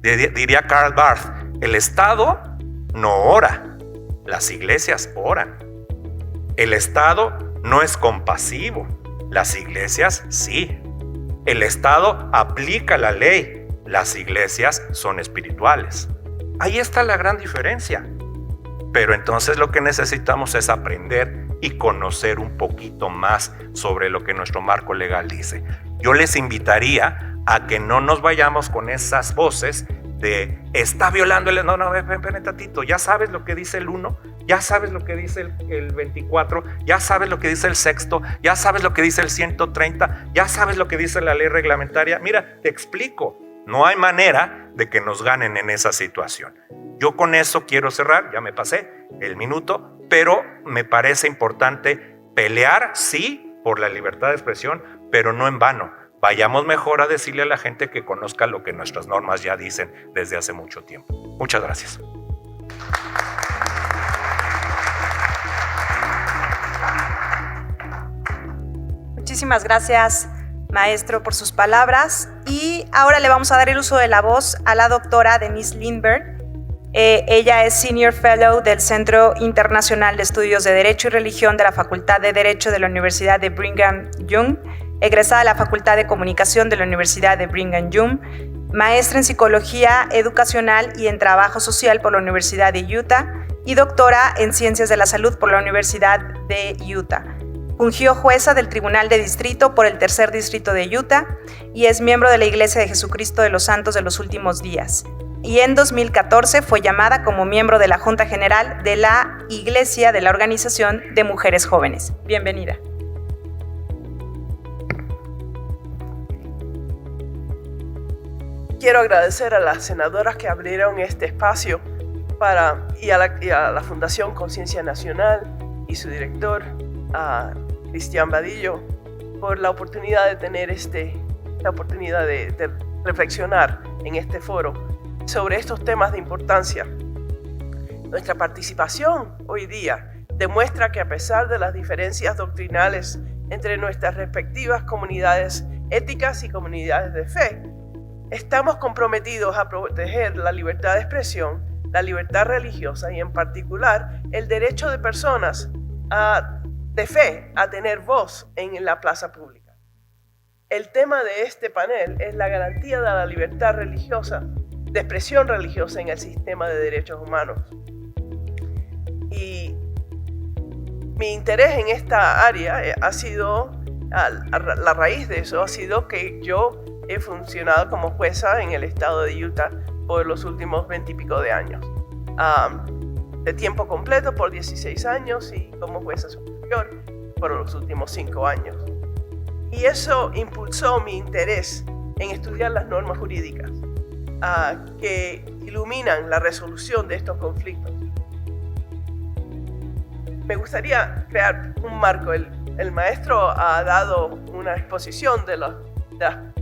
Diría Karl Barth, el Estado no ora, las iglesias oran. El Estado no es compasivo, las iglesias sí. El Estado aplica la ley, las iglesias son espirituales. Ahí está la gran diferencia. Pero entonces lo que necesitamos es aprender y conocer un poquito más sobre lo que nuestro marco legal dice. Yo les invitaría a que no nos vayamos con esas voces de está violando el... No, ven tantito, ya sabes lo que dice el 1, ya sabes lo que dice el 24, ya sabes lo que dice el sexto, ya sabes lo que dice el 130, ya sabes lo que dice la ley reglamentaria. Mira, te explico, no hay manera de que nos ganen en esa situación. Yo con eso quiero cerrar, ya me pasé el minuto, pero me parece importante pelear, sí, por la libertad de expresión, pero no en vano. Vayamos mejor a decirle a la gente que conozca lo que nuestras normas ya dicen desde hace mucho tiempo. Muchas gracias. Muchísimas gracias, maestro, por sus palabras. Y ahora le vamos a dar el uso de la voz a la doctora Denise Lindberg. Ella es Senior Fellow del Centro Internacional de Estudios de Derecho y Religión de la Facultad de Derecho de la Universidad de Brigham Young, egresada de la Facultad de Comunicación de la Universidad de Brigham Young, maestra en Psicología Educacional y en Trabajo Social por la Universidad de Utah y doctora en Ciencias de la Salud por la Universidad de Utah. Fungió jueza del Tribunal de Distrito por el Tercer Distrito de Utah y es miembro de la Iglesia de Jesucristo de los Santos de los Últimos Días. Y en 2014 fue llamada como miembro de la Junta General de la Iglesia de la Organización de Mujeres Jóvenes. Bienvenida. Quiero agradecer a las senadoras que abrieron este espacio y a la Fundación Conciencia Nacional y su director, Cristian Vadillo, por la oportunidad de tener la oportunidad de reflexionar en este foro sobre estos temas de importancia. Nuestra participación hoy día demuestra que a pesar de las diferencias doctrinales entre nuestras respectivas comunidades éticas y comunidades de fe, estamos comprometidos a proteger la libertad de expresión, la libertad religiosa y en particular el derecho de personas de fe a tener voz en la plaza pública. El tema de este panel es la garantía de la libertad religiosa, de expresión religiosa en el sistema de derechos humanos. Y mi interés en esta área ha sido, la raíz de eso ha sido que yo he funcionado como jueza en el estado de Utah por los últimos 20 y pico de años. De tiempo completo por 16 años y como jueza superior por los últimos 5 años. Y eso impulsó mi interés en estudiar las normas jurídicas que iluminan la resolución de estos conflictos. Me gustaría crear un marco. El maestro ha dado una exposición de las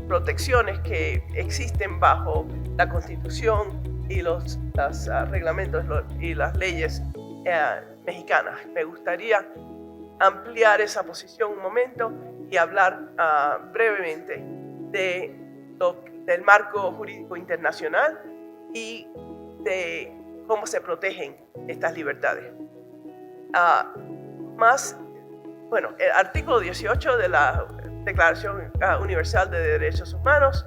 protecciones que existen bajo la Constitución y los reglamentos y las leyes mexicanas. Me gustaría ampliar esa posición un momento y hablar brevemente del marco jurídico internacional y de cómo se protegen estas libertades. El artículo 18 de la Declaración Universal de Derechos Humanos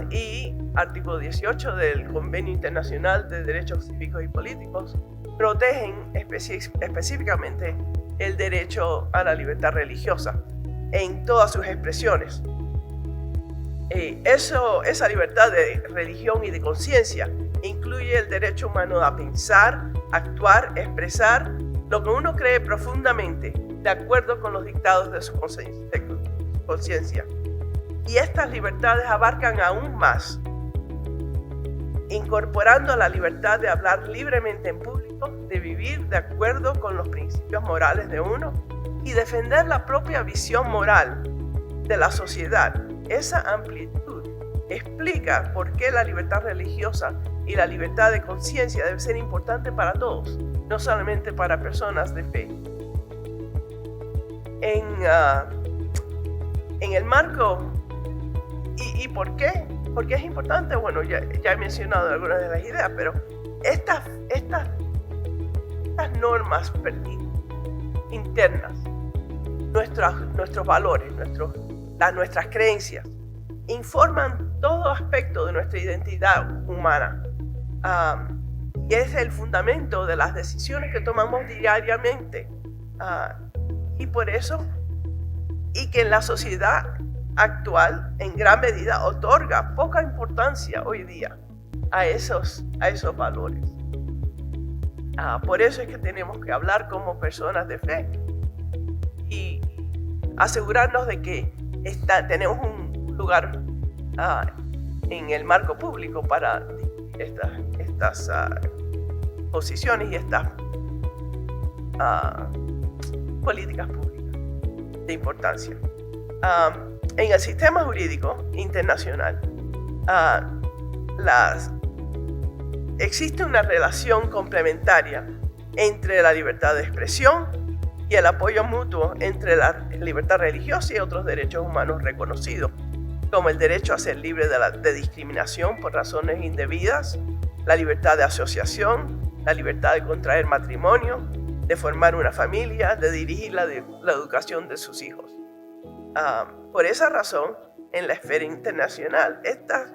y artículo 18 del Convenio Internacional de Derechos Cívicos y Políticos protegen específicamente el derecho a la libertad religiosa en todas sus expresiones. Esa libertad de religión y de conciencia incluye el derecho humano a pensar, actuar, expresar lo que uno cree profundamente de acuerdo con los dictados de su conciencia. Y estas libertades abarcan aún más, incorporando la libertad de hablar libremente en público, de vivir de acuerdo con los principios morales de uno y defender la propia visión moral de la sociedad. Esa amplitud explica por qué la libertad religiosa y la libertad de conciencia debe ser importante para todos, no solamente para personas de fe. En el marco, ¿y por qué? ¿Por qué es importante? Bueno, ya he mencionado algunas de las ideas, pero estas normas internas, nuestros valores, nuestras creencias, informan todo aspecto de nuestra identidad humana. Y es el fundamento de las decisiones que tomamos diariamente. Y por eso, y que en la sociedad actual, en gran medida, otorga poca importancia hoy día a esos valores. Por eso es que tenemos que hablar como personas de fe y asegurarnos de que tenemos un lugar en el marco público para estas posiciones y estas políticas públicas de importancia. En el sistema jurídico internacional existe una relación complementaria entre la libertad de expresión y el apoyo mutuo entre la libertad religiosa y otros derechos humanos reconocidos, como el derecho a ser libre de discriminación por razones indebidas, la libertad de asociación, la libertad de contraer matrimonio, de formar una familia, de dirigir la educación de sus hijos. Por esa razón, en la esfera internacional, estas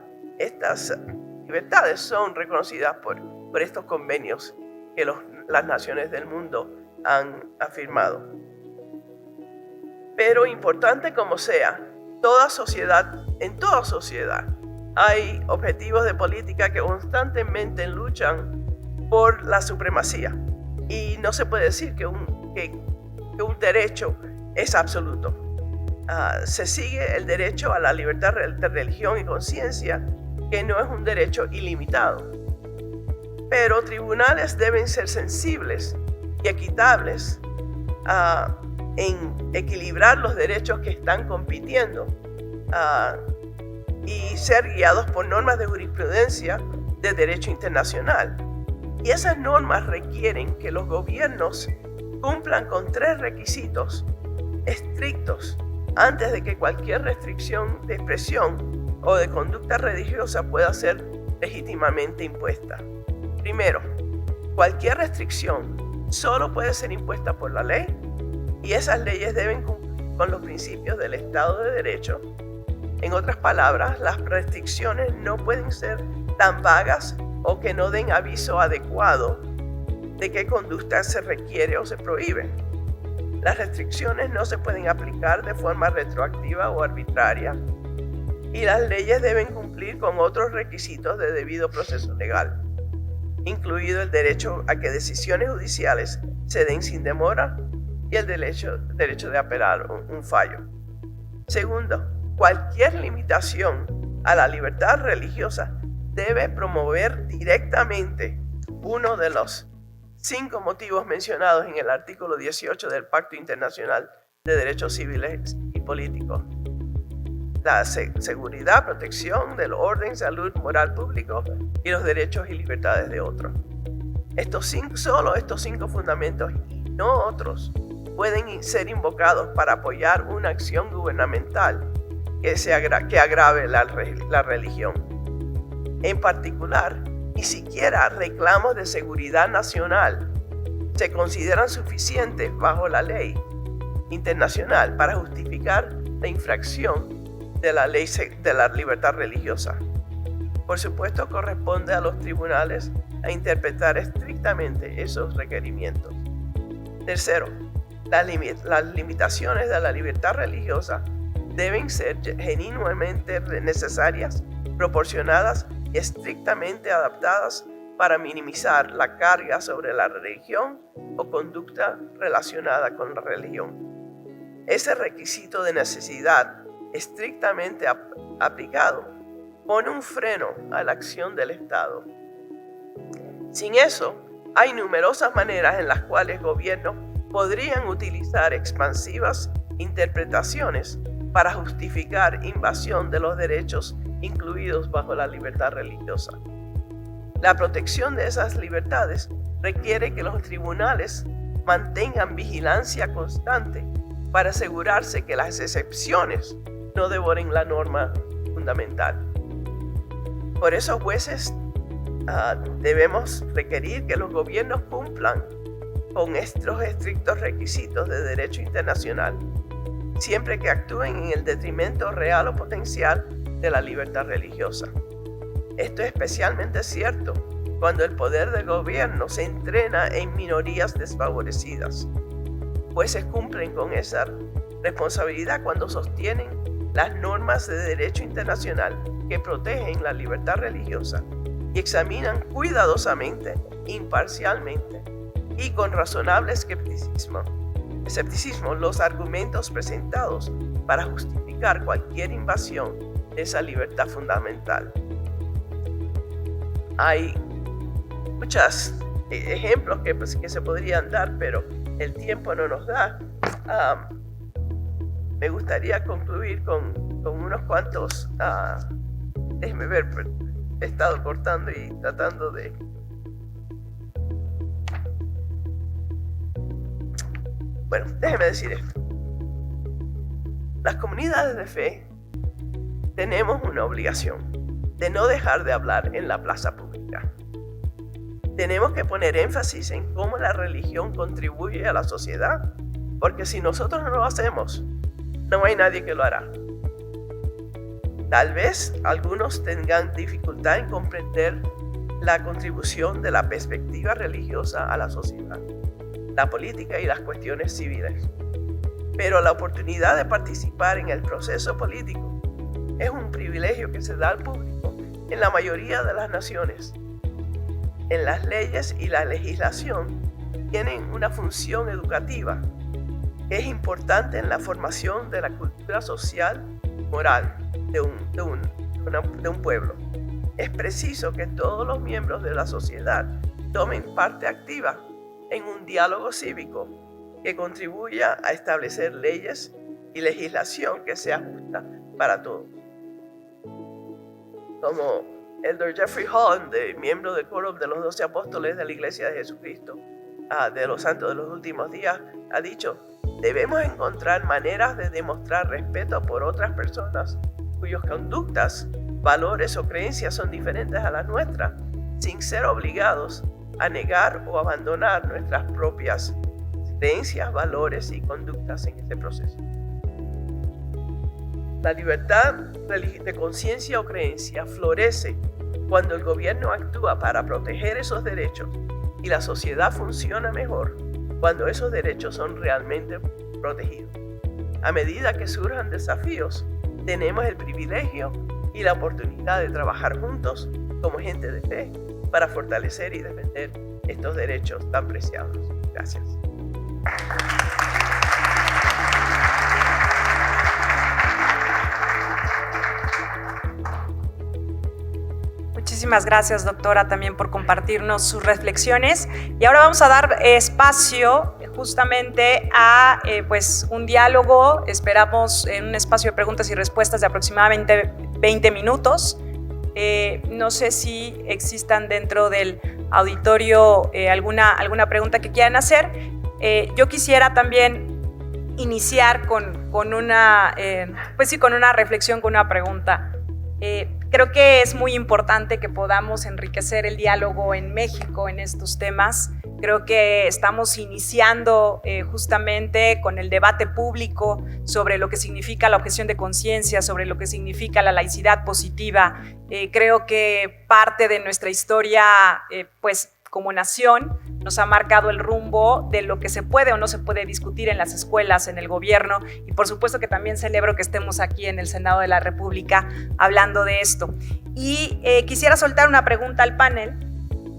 libertades son reconocidas por estos convenios que las naciones del mundo han afirmado. Pero importante como sea, en toda sociedad hay objetivos de política que constantemente luchan por la supremacía. Y no se puede decir que un derecho es absoluto. Se sigue el derecho a la libertad de religión y conciencia, que no es un derecho ilimitado. Pero tribunales deben ser sensibles y equitables en equilibrar los derechos que están compitiendo y ser guiados por normas de jurisprudencia de derecho internacional. Y esas normas requieren que los gobiernos cumplan con 3 requisitos estrictos antes de que cualquier restricción de expresión o de conducta religiosa pueda ser legítimamente impuesta. Primero, cualquier restricción solo puede ser impuesta por la ley y esas leyes deben cumplir con los principios del Estado de Derecho. En otras palabras, las restricciones no pueden ser tan vagas o que no den aviso adecuado de qué conducta se requiere o se prohíbe. Las restricciones no se pueden aplicar de forma retroactiva o arbitraria y las leyes deben cumplir con otros requisitos de debido proceso legal, incluido el derecho a que decisiones judiciales se den sin demora y el derecho de apelar un fallo. Segundo, cualquier limitación a la libertad religiosa debe promover directamente uno de los 5 motivos mencionados en el artículo 18 del Pacto Internacional de Derechos Civiles y Políticos: la seguridad, protección del orden, salud, moral público y los derechos y libertades de otros. Solo estos 5 fundamentos y no otros pueden ser invocados para apoyar una acción gubernamental que agrave la religión. En particular, ni siquiera reclamos de seguridad nacional se consideran suficientes bajo la ley internacional para justificar la infracción de la ley de la libertad religiosa. Por supuesto, corresponde a los tribunales a interpretar estrictamente esos requerimientos. Tercero, las limitaciones de la libertad religiosa deben ser genuinamente necesarias, proporcionadas y estrictamente adaptadas para minimizar la carga sobre la religión o conducta relacionada con la religión. Ese requisito de necesidad estrictamente aplicado pone un freno a la acción del Estado. Sin eso, hay numerosas maneras en las cuales gobiernos podrían utilizar expansivas interpretaciones para justificar invasión de los derechos incluidos bajo la libertad religiosa. La protección de esas libertades requiere que los tribunales mantengan vigilancia constante para asegurarse que las excepciones no devoren la norma fundamental. Por eso, jueces, debemos requerir que los gobiernos cumplan con estos estrictos requisitos de derecho internacional, siempre que actúen en el detrimento real o potencial de la libertad religiosa. Esto es especialmente cierto cuando el poder del gobierno se entrena en minorías desfavorecidas. Jueces cumplen con esa responsabilidad cuando sostienen las normas de derecho internacional que protegen la libertad religiosa y examinan cuidadosamente, imparcialmente y con razonable escepticismo los argumentos presentados para justificar cualquier invasión de esa libertad fundamental. Hay muchos ejemplos que se podrían dar, pero el tiempo no nos da. Me gustaría concluir con unos cuantos. Déjeme ver, he estado cortando y tratando de. Bueno, déjeme decir esto. Las comunidades de fe tenemos una obligación de no dejar de hablar en la plaza pública. Tenemos que poner énfasis en cómo la religión contribuye a la sociedad, porque si nosotros no lo hacemos, no hay nadie que lo hará. Tal vez algunos tengan dificultad en comprender la contribución de la perspectiva religiosa a la sociedad, la política y las cuestiones civiles. Pero la oportunidad de participar en el proceso político es un privilegio que se da al público en la mayoría de las naciones. En las leyes y la legislación tienen una función educativa que es importante en la formación de la cultura social y moral de un pueblo. Es preciso que todos los miembros de la sociedad tomen parte activa en un diálogo cívico que contribuya a establecer leyes y legislación que sea justa para todos. Como Elder Jeffrey Holland, miembro del coro de los 12 apóstoles de la Iglesia de Jesucristo, de los santos de los últimos días, ha dicho: debemos encontrar maneras de demostrar respeto por otras personas cuyas conductas, valores o creencias son diferentes a las nuestras, sin ser obligados a negar o abandonar nuestras propias creencias, valores y conductas en este proceso. La libertad de conciencia o creencia florece cuando el gobierno actúa para proteger esos derechos y la sociedad funciona mejor cuando esos derechos son realmente protegidos. A medida que surjan desafíos, tenemos el privilegio y la oportunidad de trabajar juntos como gente de fe para fortalecer y defender estos derechos tan preciados. Gracias. Muchísimas gracias, doctora, también por compartirnos sus reflexiones. Y ahora vamos a dar espacio justamente a pues un diálogo. Esperamos en un espacio de preguntas y respuestas de aproximadamente 20 minutos. No sé si existan dentro del auditorio alguna pregunta que quieran hacer. Yo quisiera también iniciar con una reflexión, con una pregunta. Creo que es muy importante que podamos enriquecer el diálogo en México en estos temas. Creo que estamos iniciando justamente con el debate público sobre lo que significa la objeción de conciencia, sobre lo que significa la laicidad positiva. Creo que parte de nuestra historia, pues como nación, nos ha marcado el rumbo de lo que se puede o no se puede discutir en las escuelas, en el gobierno, y por supuesto que también celebro que estemos aquí en el Senado de la República hablando de esto. Y quisiera soltar una pregunta al panel.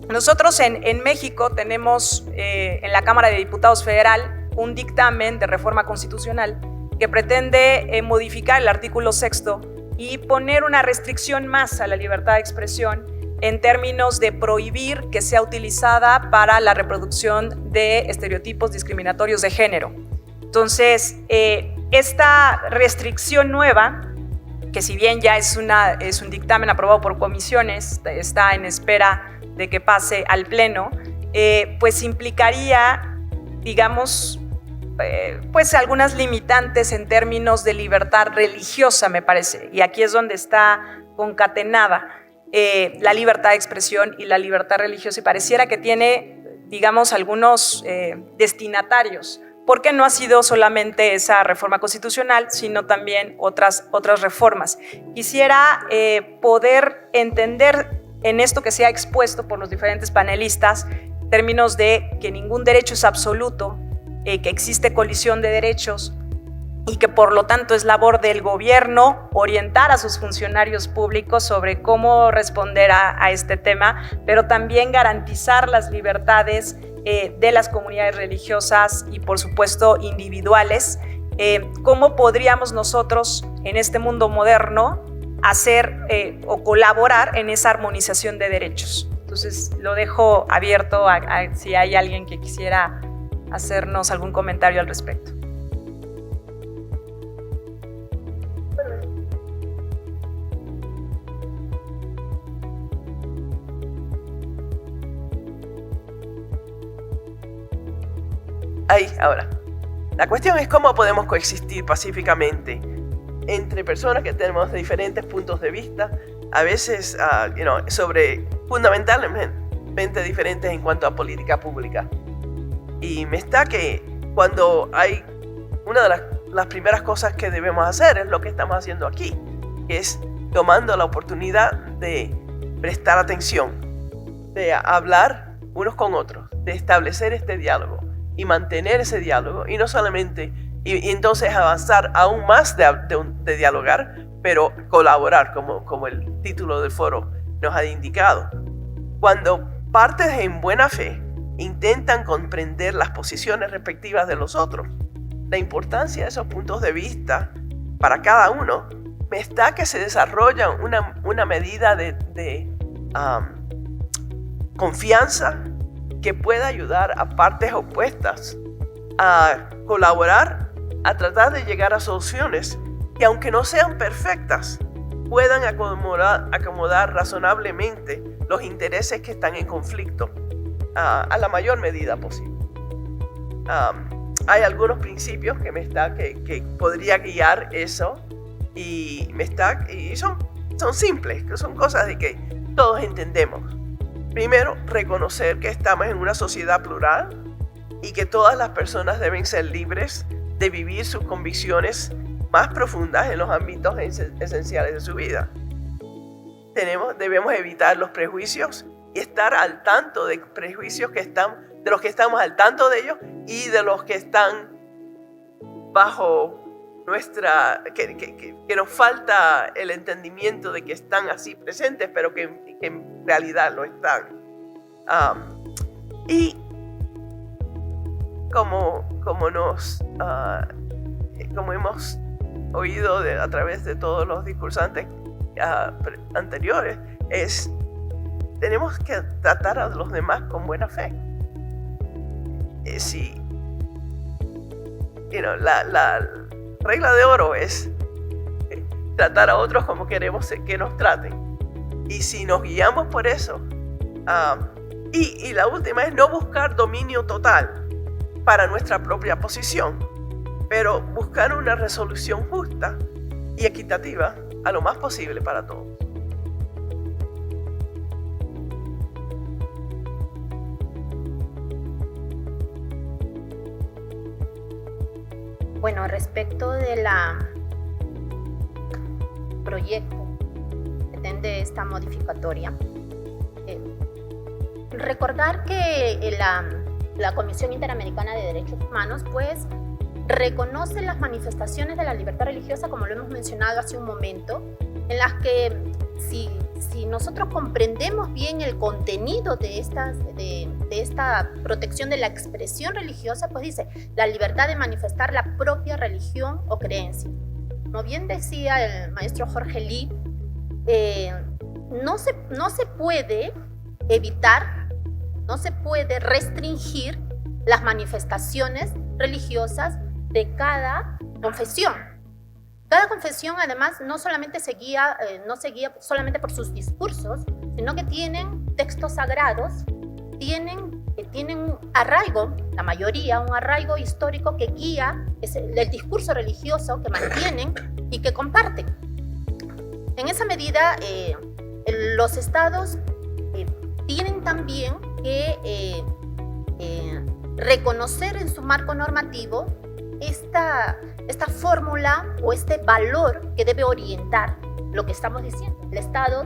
Nosotros en México tenemos en la Cámara de Diputados Federal un dictamen de reforma constitucional que pretende modificar el artículo 6º y poner una restricción más a la libertad de expresión en términos de prohibir que sea utilizada para la reproducción de estereotipos discriminatorios de género. Entonces, esta restricción nueva que si bien ya es un dictamen aprobado por comisiones, está en espera de que pase al Pleno, pues implicaría, digamos, pues algunas limitantes en términos de libertad religiosa, me parece. Y aquí es donde está concatenada la libertad de expresión y la libertad religiosa, y pareciera que tiene, digamos, algunos destinatarios, porque no ha sido solamente esa reforma constitucional, sino también otras reformas. Quisiera poder entender en esto que se ha expuesto por los diferentes panelistas, en términos de que ningún derecho es absoluto, que existe colisión de derechos y que por lo tanto es labor del gobierno orientar a sus funcionarios públicos sobre cómo responder a este tema, pero también garantizar las libertades de las comunidades religiosas y por supuesto individuales. ¿Cómo podríamos nosotros en este mundo moderno hacer o colaborar en esa armonización de derechos? Entonces lo dejo abierto a si hay alguien que quisiera hacernos algún comentario al respecto. Ahí, ahora. La cuestión es cómo podemos coexistir pacíficamente entre personas que tenemos diferentes puntos de vista, a veces sobre fundamentalmente diferentes en cuanto a política pública. Y me está que cuando hay una de las primeras cosas que debemos hacer es lo que estamos haciendo aquí, que es tomando la oportunidad de prestar atención, de hablar unos con otros, de establecer este diálogo y mantener ese diálogo, y no solamente, y entonces avanzar aún más de dialogar, pero colaborar, como el título del foro nos ha indicado. Cuando partes en buena fe intentan comprender las posiciones respectivas de los otros, la importancia de esos puntos de vista para cada uno, me está que se desarrolla una medida de confianza que pueda ayudar a partes opuestas a colaborar, a tratar de llegar a soluciones que, aunque no sean perfectas, puedan acomodar razonablemente los intereses que están en conflicto a la mayor medida posible. Hay algunos principios que podría guiar eso, y son simples, que son cosas de que todos entendemos. Primero, reconocer que estamos en una sociedad plural y que todas las personas deben ser libres de vivir sus convicciones más profundas en los ámbitos esenciales de su vida. Debemos evitar los prejuicios y estar al tanto de prejuicios de los que estamos al tanto de ellos y de los que están bajo que nos falta el entendimiento de que están así presentes, pero que en realidad lo están. Y como hemos oído a través de todos los discursantes anteriores, tenemos que tratar a los demás con buena fe. La regla de oro es tratar a otros como queremos que nos traten. Y si nos guiamos por eso, y la última es no buscar dominio total para nuestra propia posición, pero buscar una resolución justa y equitativa a lo más posible para todos. Bueno, respecto del proyecto que pretende esta modificatoria, recordar que la Comisión Interamericana de Derechos Humanos pues reconoce las manifestaciones de la libertad religiosa, como lo hemos mencionado hace un momento, en las que si nosotros comprendemos bien el contenido de esta protección de la expresión religiosa, pues dice la libertad de manifestar la propia religión o creencia. Como bien decía el maestro Jorge Lee, no se puede evitar, no se puede restringir las manifestaciones religiosas de cada confesión. Cada confesión, además, no solamente no seguía solamente por sus discursos, sino que tienen textos sagrados, tienen un arraigo, la mayoría, un arraigo histórico que guía el discurso religioso que mantienen y que comparten. En esa medida, los estados tienen también que reconocer en su marco normativo esta fórmula o este valor que debe orientar lo que estamos diciendo, el Estado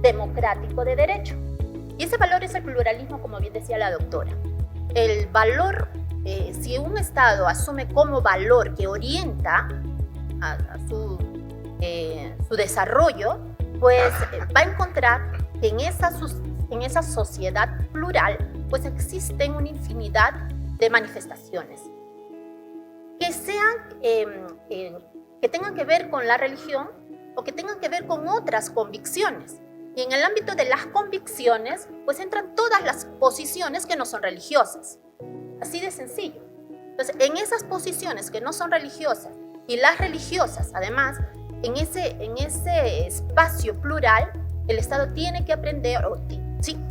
democrático de derecho. Y ese valor es el pluralismo, como bien decía la doctora. El valor, si un Estado asume como valor que orienta a su desarrollo, pues va a encontrar que en esa sociedad plural pues existen una infinidad de manifestaciones que tengan que ver con la religión o que tengan que ver con otras convicciones. Y en el ámbito de las convicciones, pues entran todas las posiciones que no son religiosas. Así de sencillo. Entonces, en esas posiciones que no son religiosas y las religiosas, además, en ese espacio plural, el Estado tiene que aprender,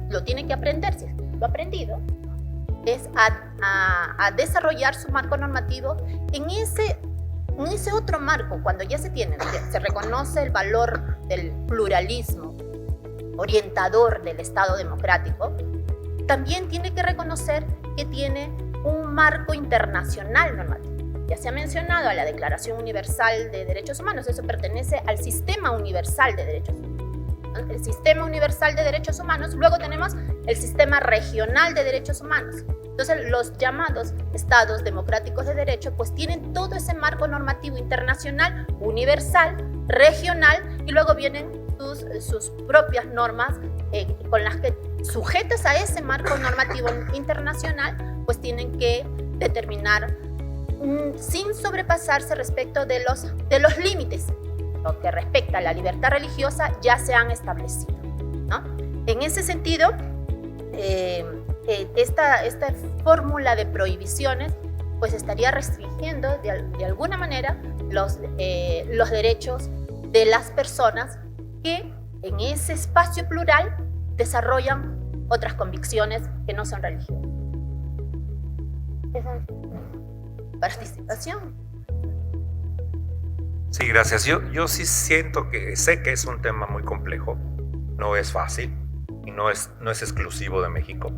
lo tiene que aprender, si lo ha aprendido, es a desarrollar su marco normativo en ese otro marco, cuando ya se reconoce el valor del pluralismo orientador del Estado democrático, también tiene que reconocer que tiene un marco internacional normativo. Ya se ha mencionado a la Declaración Universal de Derechos Humanos, eso pertenece al Sistema Universal de Derechos Humanos. El Sistema Universal de Derechos Humanos, luego tenemos el Sistema Regional de Derechos Humanos. Entonces, los llamados Estados democráticos de derecho, pues tienen todo ese marco normativo internacional, universal, regional, y luego vienen sus propias normas con las que, sujetas a ese marco normativo internacional, pues tienen que determinar sin sobrepasarse respecto de los límites. Lo que respecta a la libertad religiosa ya se han establecido, ¿no? En ese sentido, esta fórmula de prohibiciones pues estaría restringiendo de alguna manera los derechos de las personas que en ese espacio plural desarrollan otras convicciones que no son religiosas. Esa participación. Sí, gracias. Yo sí siento sé que es un tema muy complejo, no es fácil y no es exclusivo de México.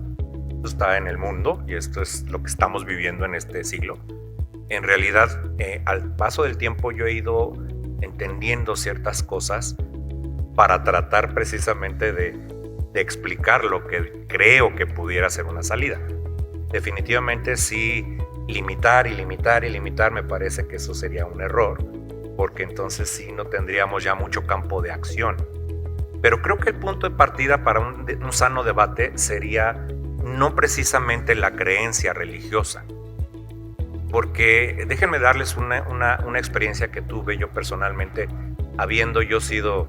Esto está en el mundo y esto es lo que estamos viviendo en este siglo. En realidad, al paso del tiempo yo he ido entendiendo ciertas cosas para tratar precisamente de explicar lo que creo que pudiera ser una salida. Definitivamente sí, limitar me parece que eso sería un error, porque entonces sí no tendríamos ya mucho campo de acción. Pero creo que el punto de partida para un sano debate sería no precisamente la creencia religiosa, porque déjenme darles una experiencia que tuve yo personalmente, habiendo yo sido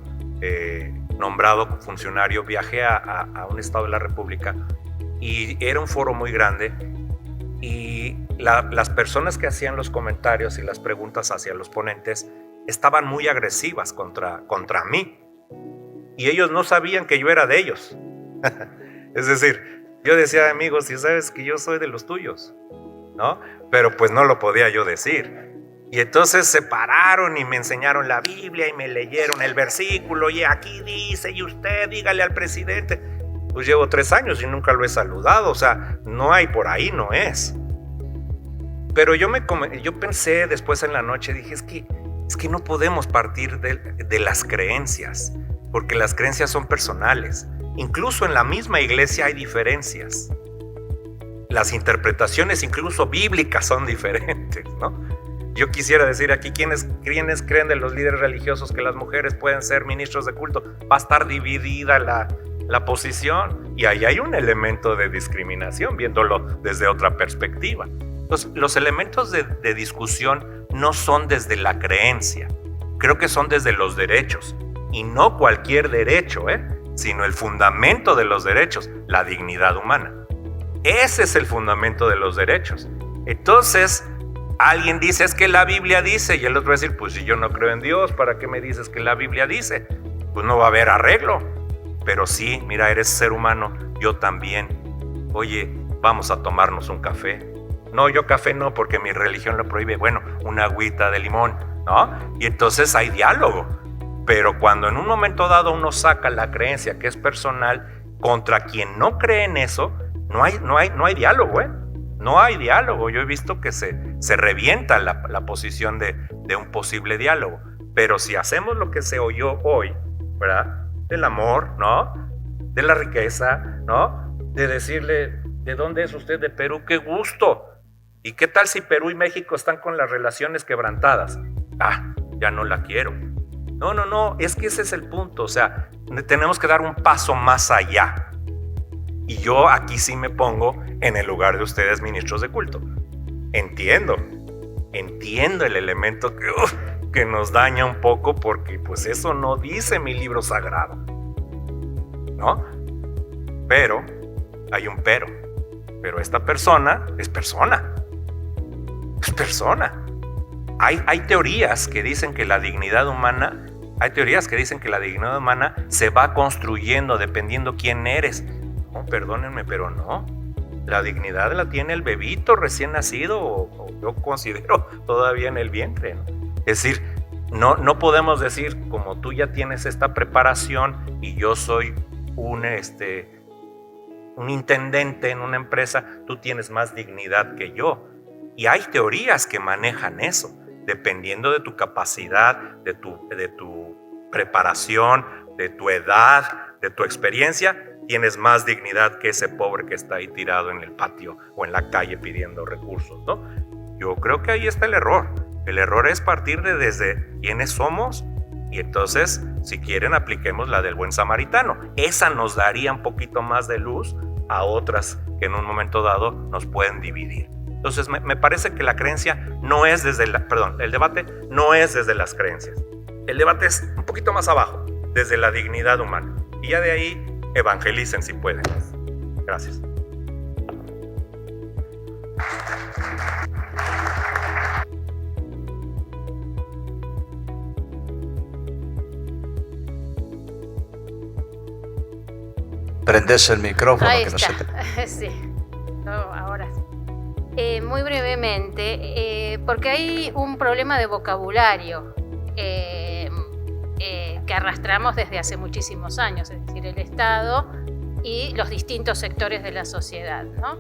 nombrado funcionario. Viajé a un estado de la República y era un foro muy grande y las personas que hacían los comentarios y las preguntas hacia los ponentes estaban muy agresivas contra mí y ellos no sabían que yo era de ellos. Es decir, yo decía, amigos, si sabes que yo soy de los tuyos, ¿no? Pero pues no lo podía yo decir. Y entonces se pararon y me enseñaron la Biblia y me leyeron el versículo y aquí dice, y usted dígale al presidente. Pues llevo 3 años y nunca lo he saludado, o sea, no hay por ahí, no es. Pero yo pensé después en la noche, dije, es que no podemos partir de las creencias, porque las creencias son personales. Incluso en la misma iglesia hay diferencias. Las interpretaciones, incluso bíblicas, son diferentes, ¿no? Yo quisiera decir aquí, ¿quiénes creen de los líderes religiosos que las mujeres pueden ser ministros de culto? Va a estar dividida la posición y ahí hay un elemento de discriminación, viéndolo desde otra perspectiva. Entonces, los elementos de discusión no son desde la creencia, creo que son desde los derechos, y no cualquier derecho, sino el fundamento de los derechos, la dignidad humana. Ese es el fundamento de los derechos. Entonces, Alguien dice, es que la Biblia dice, y el otro va a decir, pues si yo no creo en Dios, ¿para qué me dices que la Biblia dice? Pues no va a haber arreglo. Pero sí, mira, eres ser humano, yo también. Oye, vamos a tomarnos un café. No, yo café no, porque mi religión lo prohíbe. Bueno, una agüita de limón, ¿no? Y entonces hay diálogo. Pero cuando en un momento dado uno saca la creencia que es personal contra quien no cree en eso, no hay diálogo, ¿eh? No hay diálogo. Yo he visto que se revienta la posición de un posible diálogo. Pero si hacemos lo que se oyó hoy, ¿verdad? Del amor, ¿no? De la riqueza, ¿no? De decirle, ¿de dónde es usted? De Perú, qué gusto. ¿Y qué tal si Perú y México están con las relaciones quebrantadas? Ah, ya no la quiero. No, es que ese es el punto. O sea, tenemos que dar un paso más allá. Y yo aquí sí me pongo en el lugar de ustedes, ministros de culto. Entiendo el elemento que nos daña un poco, porque pues eso no dice mi libro sagrado, ¿no? Pero, hay un pero esta persona es persona. Es persona. Hay teorías que dicen que la dignidad humana, se va construyendo dependiendo quién eres. No, perdónenme, pero no. La dignidad la tiene el bebito recién nacido, o yo considero todavía en el vientre, ¿no? Es decir, no podemos decir, como tú ya tienes esta preparación y yo soy un intendente en una empresa, tú tienes más dignidad que yo. Y hay teorías que manejan eso, dependiendo de tu capacidad, de tu preparación, de tu edad, de tu experiencia, tienes más dignidad que ese pobre que está ahí tirado en el patio o en la calle pidiendo recursos, ¿no? Yo creo que ahí está el error. El error es partir de desde quiénes somos, y entonces, si quieren, apliquemos la del buen samaritano. Esa nos daría un poquito más de luz a otras que en un momento dado nos pueden dividir. Entonces, me parece que la creencia no es desde el debate no es desde las creencias. El debate es un poquito más abajo, desde la dignidad humana. Y ya de ahí, evangelicen si pueden. Gracias. Prendes el micrófono. Ahí que está. no se te... Sí. No, ahora sí. Muy brevemente, porque hay un problema de vocabulario que arrastramos desde hace muchísimos años, es decir, el Estado y los distintos sectores de la sociedad, ¿no?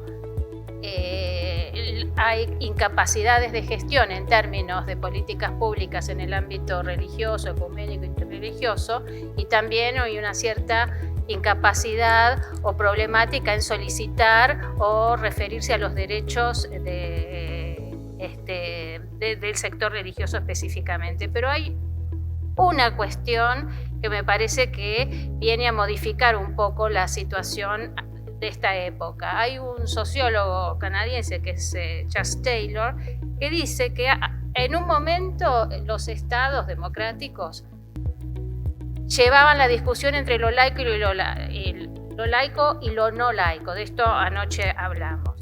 Hay incapacidades de gestión en términos de políticas públicas en el ámbito religioso, ecuménico, interreligioso, y también hay una cierta incapacidad o problemática en solicitar o referirse a los derechos del sector religioso específicamente. Pero hay una cuestión que me parece que viene a modificar un poco la situación de esta época. Hay un sociólogo canadiense que es Charles Taylor, que dice que en un momento los estados democráticos llevaban la discusión entre lo laico y lo laico y lo no laico. De esto anoche hablamos.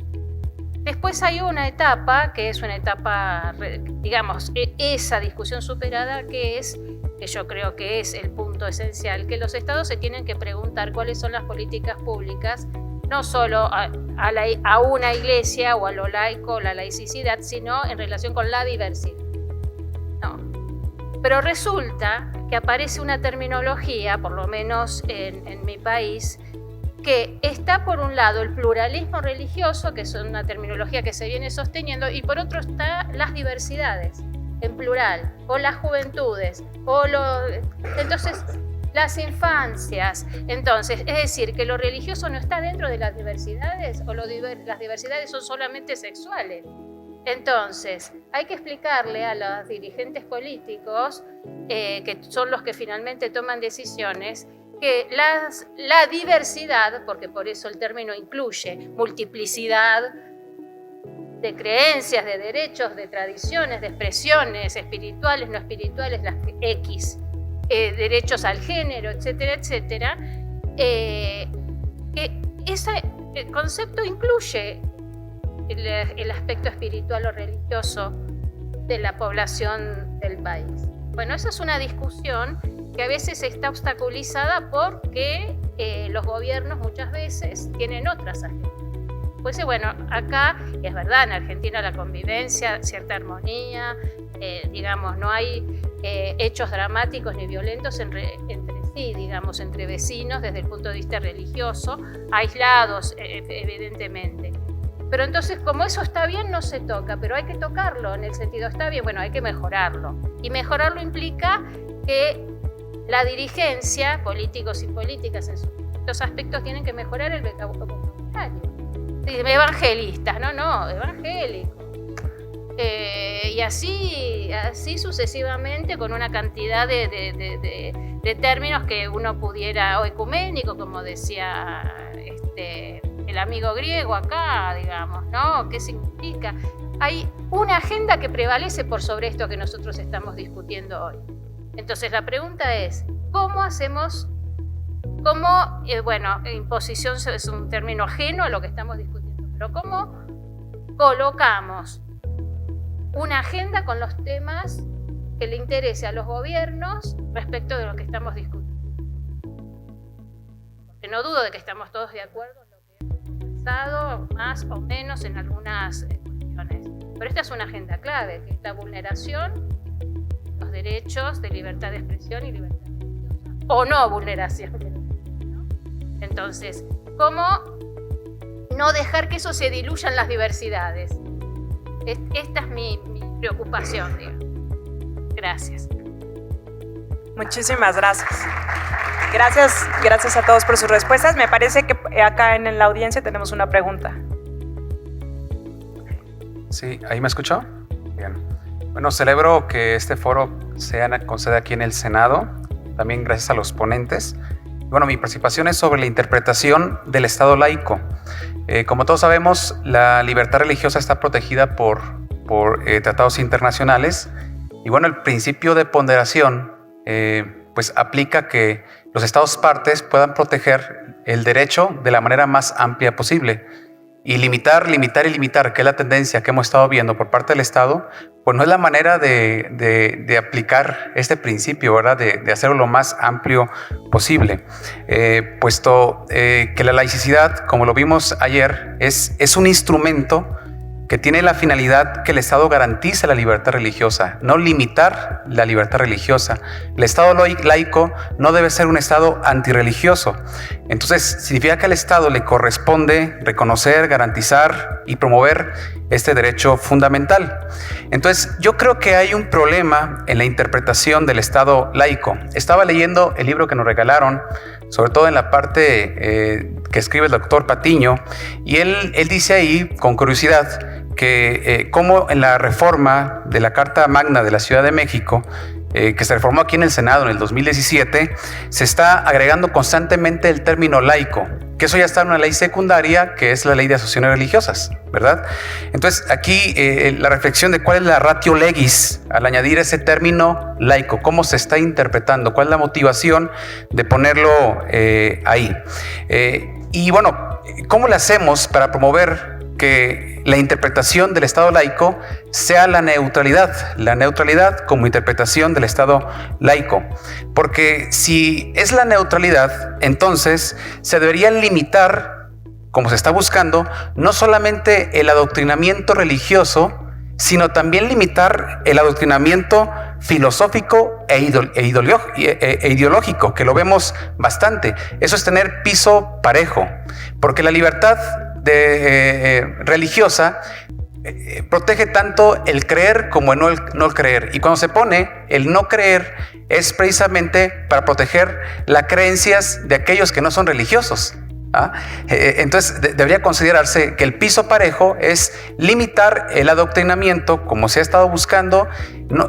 Después hay una etapa, que es una etapa, digamos, esa discusión superada, que yo creo que es el punto esencial, que los estados se tienen que preguntar cuáles son las políticas públicas, no solo a una iglesia o a lo laico, la laicidad, sino en relación con la diversidad. No. Pero resulta que aparece una terminología, por lo menos en mi país, que está por un lado el pluralismo religioso, que es una terminología que se viene sosteniendo, y por otro está las diversidades, en plural, o las juventudes, entonces las infancias. Entonces, es decir, que lo religioso no está dentro de las diversidades, o las diversidades son solamente sexuales. Entonces, hay que explicarle a los dirigentes políticos, que son los que finalmente toman decisiones, que la diversidad, porque por eso el término incluye multiplicidad de creencias, de derechos, de tradiciones, de expresiones espirituales, no espirituales, las X, derechos al género, etcétera, etcétera, que ese concepto incluye el aspecto espiritual o religioso de la población del país. Bueno, esa es una discusión que a veces está obstaculizada porque los gobiernos muchas veces tienen otras agendas. Pues bueno, acá es verdad, en Argentina la convivencia, cierta armonía, digamos, no hay hechos dramáticos ni violentos entre sí, digamos, entre vecinos desde el punto de vista religioso, aislados evidentemente. Pero entonces, como eso está bien, no se toca, pero hay que tocarlo en el sentido, está bien, bueno, hay que mejorarlo. Y mejorarlo implica que la dirigencia, políticos y políticas en estos aspectos, tienen que mejorar el vocabulario. Evangelistas, no, evangélicos. Y así sucesivamente, con una cantidad de términos que uno pudiera, o ecuménico, como decía el amigo griego acá, digamos, ¿no? ¿Qué significa? Hay una agenda que prevalece por sobre esto que nosotros estamos discutiendo hoy. Entonces la pregunta es, ¿cómo hacemos? Bueno, imposición es un término ajeno a lo que estamos discutiendo, pero ¿cómo colocamos una agenda con los temas que le interese a los gobiernos respecto de lo que estamos discutiendo? Porque no dudo de que estamos todos de acuerdo en lo que hemos conversado, más o menos en algunas cuestiones. Pero esta es una agenda clave, que es la vulneración de los derechos de libertad de expresión y libertad religiosa, o no vulneración. Entonces, ¿cómo no dejar que eso se diluya en las diversidades? Esta es mi preocupación, digamos. Gracias. Muchísimas gracias. Gracias a todos por sus respuestas. Me parece que acá en la audiencia tenemos una pregunta. Sí, ¿ahí me escuchó? Bien. Bueno, celebro que este foro sea con sede aquí en el Senado, también gracias a los ponentes. Bueno, mi participación es sobre la interpretación del Estado laico. Como todos sabemos, la libertad religiosa está protegida por tratados internacionales. Y bueno, el principio de ponderación pues aplica que los Estados partes puedan proteger el derecho de la manera más amplia posible. Y limitar, que es la tendencia que hemos estado viendo por parte del Estado, pues no es la manera de aplicar este principio, ¿verdad? De hacerlo lo más amplio posible. Puesto que la laicidad, como lo vimos ayer, es un instrumento que tiene la finalidad que el Estado garantice la libertad religiosa, no limitar la libertad religiosa. El Estado laico no debe ser un Estado antirreligioso. Entonces, significa que al Estado le corresponde reconocer, garantizar y promover este derecho fundamental. Entonces, yo creo que hay un problema en la interpretación del Estado laico. Estaba leyendo el libro que nos regalaron, sobre todo en la parte que escribe el doctor Patiño, y él dice ahí, con curiosidad, que como en la reforma de la Carta Magna de la Ciudad de México, que se reformó aquí en el Senado en el 2017, se está agregando constantemente el término laico, que eso ya está en una ley secundaria, que es la Ley de Asociaciones Religiosas, ¿verdad? Entonces, aquí la reflexión de cuál es la ratio legis al añadir ese término laico, cómo se está interpretando, cuál es la motivación de ponerlo ahí. Y bueno, ¿cómo le hacemos para promover que la interpretación del Estado laico sea la neutralidad como interpretación del Estado laico? Porque si es la neutralidad, entonces se debería limitar, como se está buscando, no solamente el adoctrinamiento religioso, sino también limitar el adoctrinamiento filosófico e ideológico, que lo vemos bastante. Eso es tener piso parejo, porque la libertad religiosa protege tanto el creer como el no creer. Y cuando se pone el no creer es precisamente para proteger las creencias de aquellos que no son religiosos. Entonces debería considerarse que el piso parejo es limitar el adoctrinamiento, como se ha estado buscando,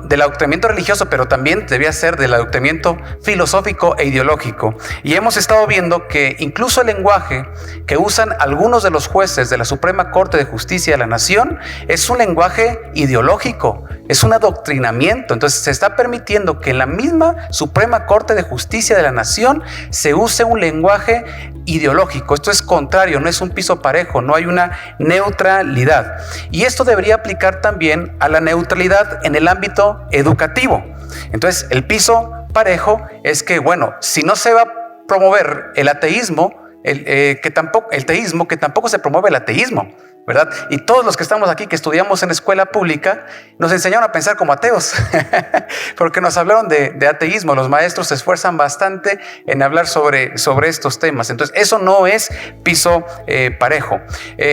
del adoctrinamiento religioso, pero también debería ser del adoctrinamiento filosófico e ideológico. Y hemos estado viendo que incluso el lenguaje que usan algunos de los jueces de la Suprema Corte de Justicia de la Nación es un lenguaje ideológico, es un adoctrinamiento. Entonces se está permitiendo que en la misma Suprema Corte de Justicia de la Nación se use un lenguaje ideológico. ideológico. Esto es contrario, no es un piso parejo, no hay una neutralidad. Y esto debería aplicar también a la neutralidad en el ámbito educativo. Entonces, el piso parejo es que, bueno, si no se va a promover el ateísmo, teísmo, que tampoco se promueve el ateísmo, ¿verdad? Y todos los que estamos aquí, que estudiamos en escuela pública, nos enseñaron a pensar como ateos, porque nos hablaron de ateísmo. Los maestros se esfuerzan bastante en hablar sobre estos temas. Entonces, eso no es piso parejo.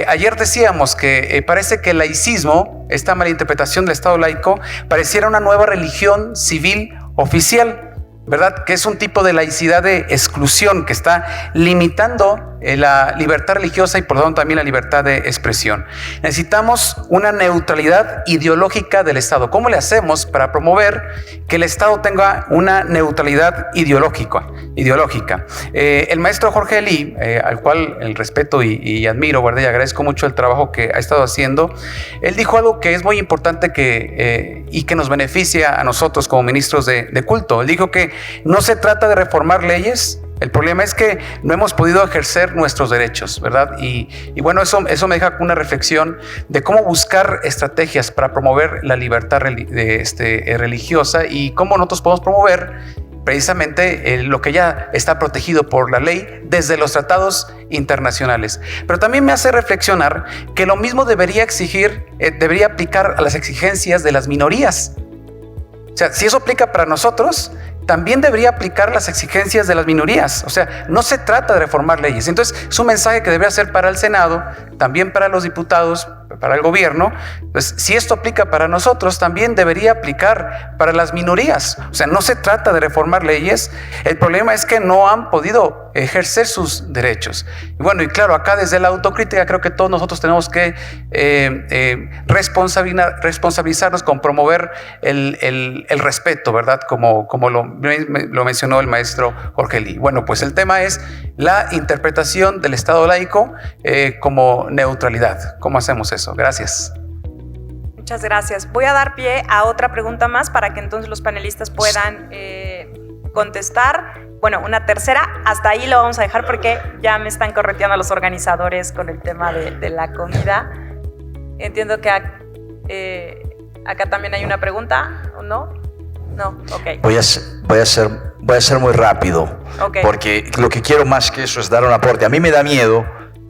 Ayer decíamos que parece que el laicismo, esta malinterpretación del Estado laico, pareciera una nueva religión civil oficial, ¿verdad? Que es un tipo de laicidad de exclusión que está limitando la libertad religiosa y por lo tanto también la libertad de expresión. Necesitamos una neutralidad ideológica del Estado. ¿Cómo le hacemos para promover que el Estado tenga una neutralidad ideológica? El maestro Jorge Lee, al cual el respeto y admiro, ¿verdad? Y agradezco mucho el trabajo que ha estado haciendo. Él dijo algo que es muy importante y que nos beneficia a nosotros como ministros de culto. Él dijo que no se trata de reformar leyes. El problema es que no hemos podido ejercer nuestros derechos, ¿verdad? Y bueno, eso me deja una reflexión de cómo buscar estrategias para promover la libertad religiosa y cómo nosotros podemos promover precisamente lo que ya está protegido por la ley desde los tratados internacionales. Pero también me hace reflexionar que lo mismo debería aplicar a las exigencias de las minorías. O sea, si eso aplica para nosotros, también debería aplicar las exigencias de las minorías. O sea, no se trata de reformar leyes. Entonces, es un mensaje que debería ser para el Senado, también para los diputados, para el gobierno. Pues, si esto aplica para nosotros, también debería aplicar para las minorías. O sea, no se trata de reformar leyes. El problema es que no han podido ejercer sus derechos. Y bueno, y claro, acá desde la autocrítica creo que todos nosotros tenemos que responsabilizarnos con promover el respeto, ¿verdad? Como lo mencionó el maestro Jorge Lee. Bueno, pues el tema es la interpretación del Estado laico como neutralidad. ¿Cómo hacemos eso? Gracias. Muchas gracias. Voy a dar pie a otra pregunta más para que entonces los panelistas puedan contestar. Bueno, una tercera, hasta ahí lo vamos a dejar porque ya me están correteando los organizadores con el tema de la comida. Entiendo que acá también hay una pregunta, ¿o no? No, ok. Voy a ser muy rápido, Okay. Porque lo que quiero más que eso es dar un aporte. A mí me da miedo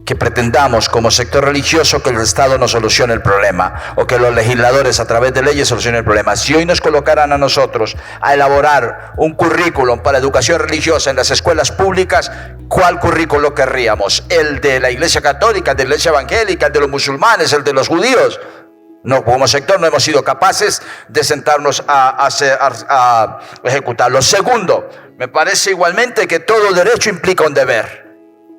que pretendamos como sector religioso que el Estado nos solucione el problema o que los legisladores a través de leyes solucionen el problema. Si hoy nos colocaran a nosotros a elaborar un currículum para educación religiosa en las escuelas públicas, ¿cuál currículum querríamos? ¿El de la Iglesia Católica, el de la Iglesia Evangélica, el de los musulmanes, el de los judíos? No, como sector no hemos sido capaces de sentarnos a ejecutarlo. Segundo, me parece igualmente que todo derecho implica un deber.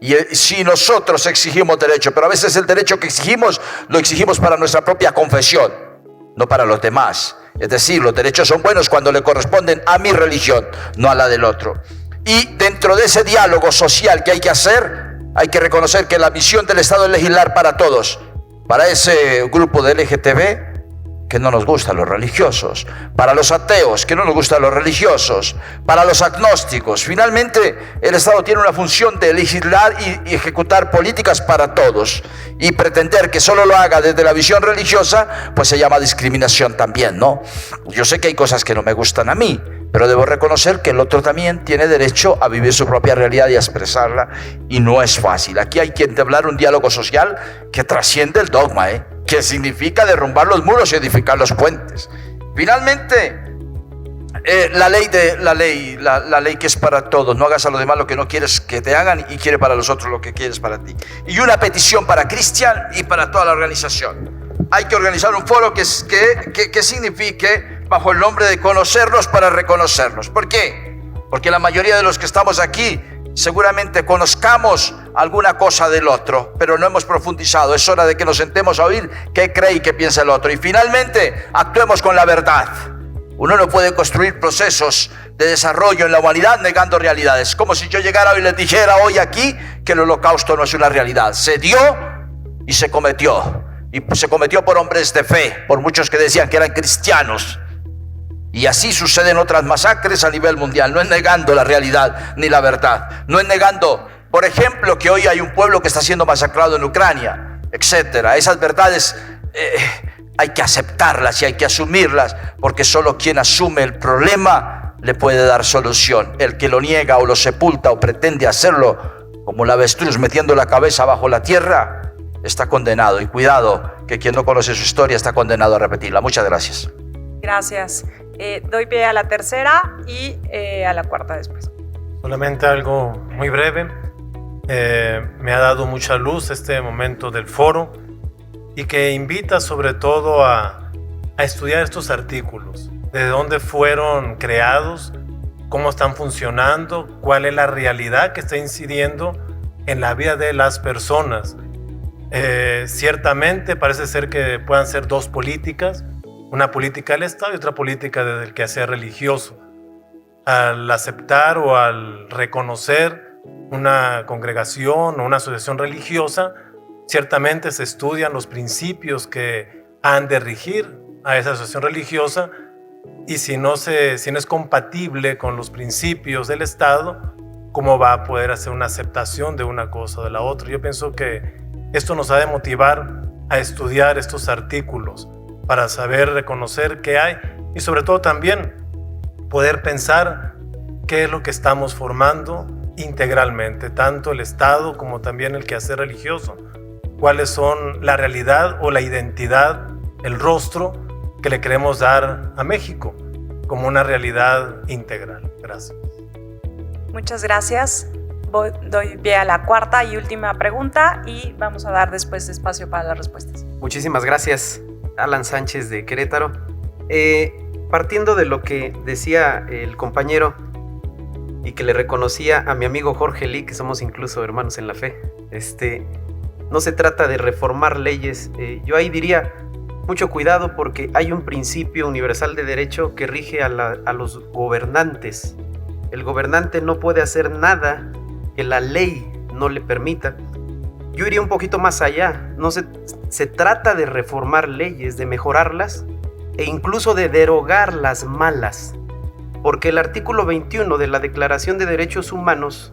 Y si nosotros exigimos derecho, pero a veces el derecho que exigimos, lo exigimos para nuestra propia confesión, no para los demás. Es decir, los derechos son buenos cuando le corresponden a mi religión, no a la del otro. Y dentro de ese diálogo social que hay que hacer, hay que reconocer que la misión del Estado es legislar para todos. Para ese grupo de LGTB, que no nos gustan los religiosos, para los ateos, que no nos gustan los religiosos, para los agnósticos. Finalmente, el Estado tiene una función de legislar y ejecutar políticas para todos. Y pretender que solo lo haga desde la visión religiosa, pues se llama discriminación también, ¿no? Yo sé que hay cosas que no me gustan a mí, pero debo reconocer que el otro también tiene derecho a vivir su propia realidad y a expresarla, y no es fácil. Aquí hay que entablar un diálogo social que trasciende el dogma, que significa derrumbar los muros y edificar los puentes. Finalmente, la ley que es para todos. No hagas a los demás lo que no quieres que te hagan y quiere para los otros lo que quieres para ti. Y una petición para Cristian y para toda la organización. Hay que organizar un foro que signifique bajo el nombre de conocernos para reconocernos. ¿Por qué? Porque la mayoría de los que estamos aquí seguramente conozcamos alguna cosa del otro, pero no hemos profundizado. Es hora de que nos sentemos a oír qué cree y qué piensa el otro. Y finalmente, actuemos con la verdad. Uno no puede construir procesos de desarrollo en la humanidad negando realidades. Como si yo llegara y les dijera hoy aquí que el holocausto no es una realidad. Se dio y se cometió. Y se cometió por hombres de fe, por muchos que decían que eran cristianos. Y así suceden otras masacres a nivel mundial. No es negando la realidad ni la verdad. No es negando Por ejemplo, que hoy hay un pueblo que está siendo masacrado en Ucrania, etcétera. Esas verdades hay que aceptarlas y hay que asumirlas, porque solo quien asume el problema le puede dar solución. El que lo niega o lo sepulta o pretende hacerlo, como el avestruz metiendo la cabeza bajo la tierra, está condenado. Y cuidado, que quien no conoce su historia está condenado a repetirla. Muchas gracias. Gracias. Doy pie a la tercera y a la cuarta después. Solamente algo muy breve. Me ha dado mucha luz este momento del foro y que invita sobre todo a estudiar estos artículos, de dónde fueron creados, cómo están funcionando, cuál es la realidad que está incidiendo en la vida de las personas. Ciertamente parece ser que puedan ser dos políticas, una política del Estado y otra política del quehacer religioso. Al aceptar o al reconocer una congregación o una asociación religiosa, ciertamente se estudian los principios que han de regir a esa asociación religiosa, y si no es compatible con los principios del Estado, ¿cómo va a poder hacer una aceptación de una cosa o de la otra? Yo pienso que esto nos ha de motivar a estudiar estos artículos para saber reconocer qué hay y sobre todo también poder pensar qué es lo que estamos formando integralmente, tanto el Estado como también el quehacer religioso. Cuáles son la realidad o la identidad, el rostro que le queremos dar a México como una realidad integral. Gracias. Muchas gracias. Doy pie a la cuarta y última pregunta y vamos a dar después espacio para las respuestas. Muchísimas gracias, Alan Sánchez de Querétaro. Partiendo de lo que decía el compañero y que le reconocía a mi amigo Jorge Lee, que somos incluso hermanos en la fe, no se trata de reformar leyes. Yo ahí diría, mucho cuidado, porque hay un principio universal de derecho que rige a los gobernantes. El gobernante no puede hacer nada que la ley no le permita. Yo iría un poquito más allá. No se trata de reformar leyes, de mejorarlas e incluso de derogar las malas, porque el artículo 21 de la Declaración de Derechos Humanos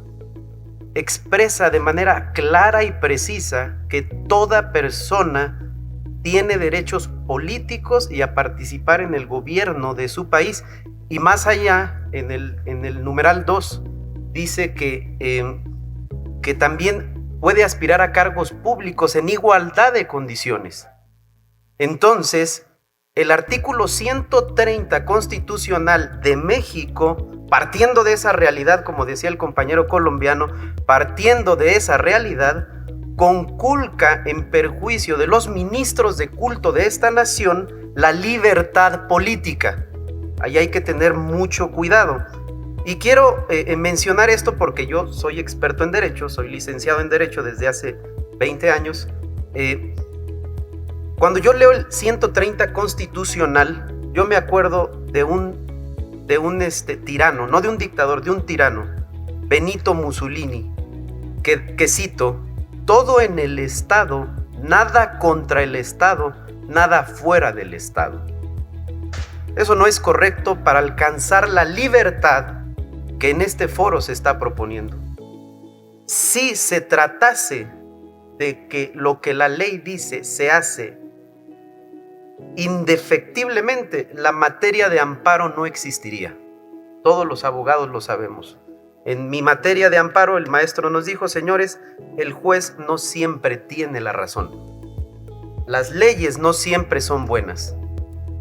expresa de manera clara y precisa que toda persona tiene derechos políticos y a participar en el gobierno de su país. Y más allá, en el numeral 2, dice que también puede aspirar a cargos públicos en igualdad de condiciones. Entonces, el artículo 130 constitucional de México, partiendo de esa realidad, como decía el compañero colombiano, partiendo de esa realidad, conculca en perjuicio de los ministros de culto de esta nación la libertad política. Ahí hay que tener mucho cuidado. Y quiero mencionar esto porque yo soy experto en Derecho, soy licenciado en Derecho desde hace 20 años. Cuando yo leo el 130 constitucional, yo me acuerdo de un tirano, no de un dictador, de un tirano, Benito Mussolini, que cito: todo en el Estado, nada contra el Estado, nada fuera del Estado. Eso no es correcto para alcanzar la libertad que en este foro se está proponiendo. Si se tratase de que lo que la ley dice se hace indefectiblemente, la materia de amparo no existiría. Todos los abogados lo sabemos. En mi materia de amparo, el maestro nos dijo: señores, el juez no siempre tiene la razón. Las leyes no siempre son buenas,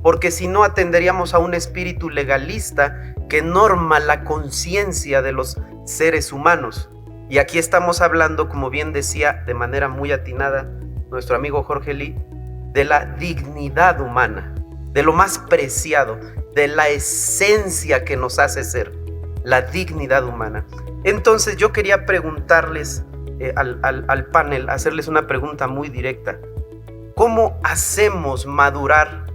porque si no atenderíamos a un espíritu legalista que norma la conciencia de los seres humanos. Y aquí estamos hablando, como bien decía de manera muy atinada nuestro amigo Jorge Lee, de la dignidad humana, de lo más preciado, de la esencia que nos hace ser, la dignidad humana. Entonces yo quería preguntarles al panel, hacerles una pregunta muy directa. ¿Cómo hacemos madurar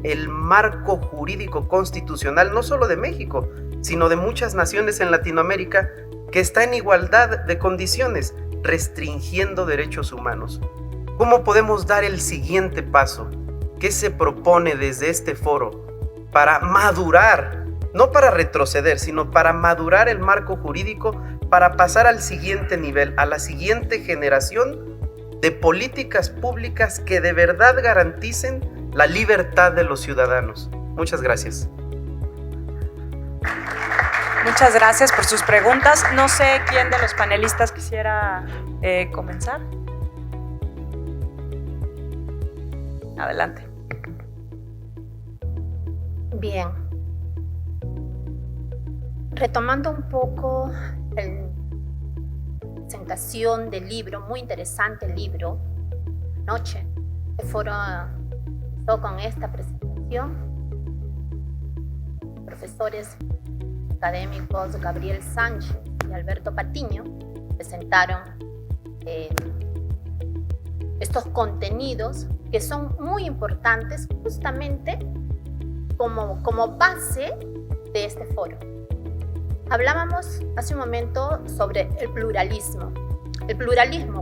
el marco jurídico constitucional, no solo de México, sino de muchas naciones en Latinoamérica, que está en igualdad de condiciones, restringiendo derechos humanos? ¿Cómo podemos dar el siguiente paso? ¿Qué se propone desde este foro para madurar, no para retroceder, sino para madurar el marco jurídico, para pasar al siguiente nivel, a la siguiente generación de políticas públicas que de verdad garanticen la libertad de los ciudadanos. Muchas gracias. Muchas gracias por sus preguntas. No sé quién de los panelistas quisiera comenzar. Adelante. Bien. Retomando un poco la presentación del libro, muy interesante el libro, anoche, el foro empezó con esta presentación. Profesores académicos Gabriel Sánchez y Alberto Patiño presentaron estos contenidos que son muy importantes justamente como base de este foro. Hablábamos hace un momento sobre el pluralismo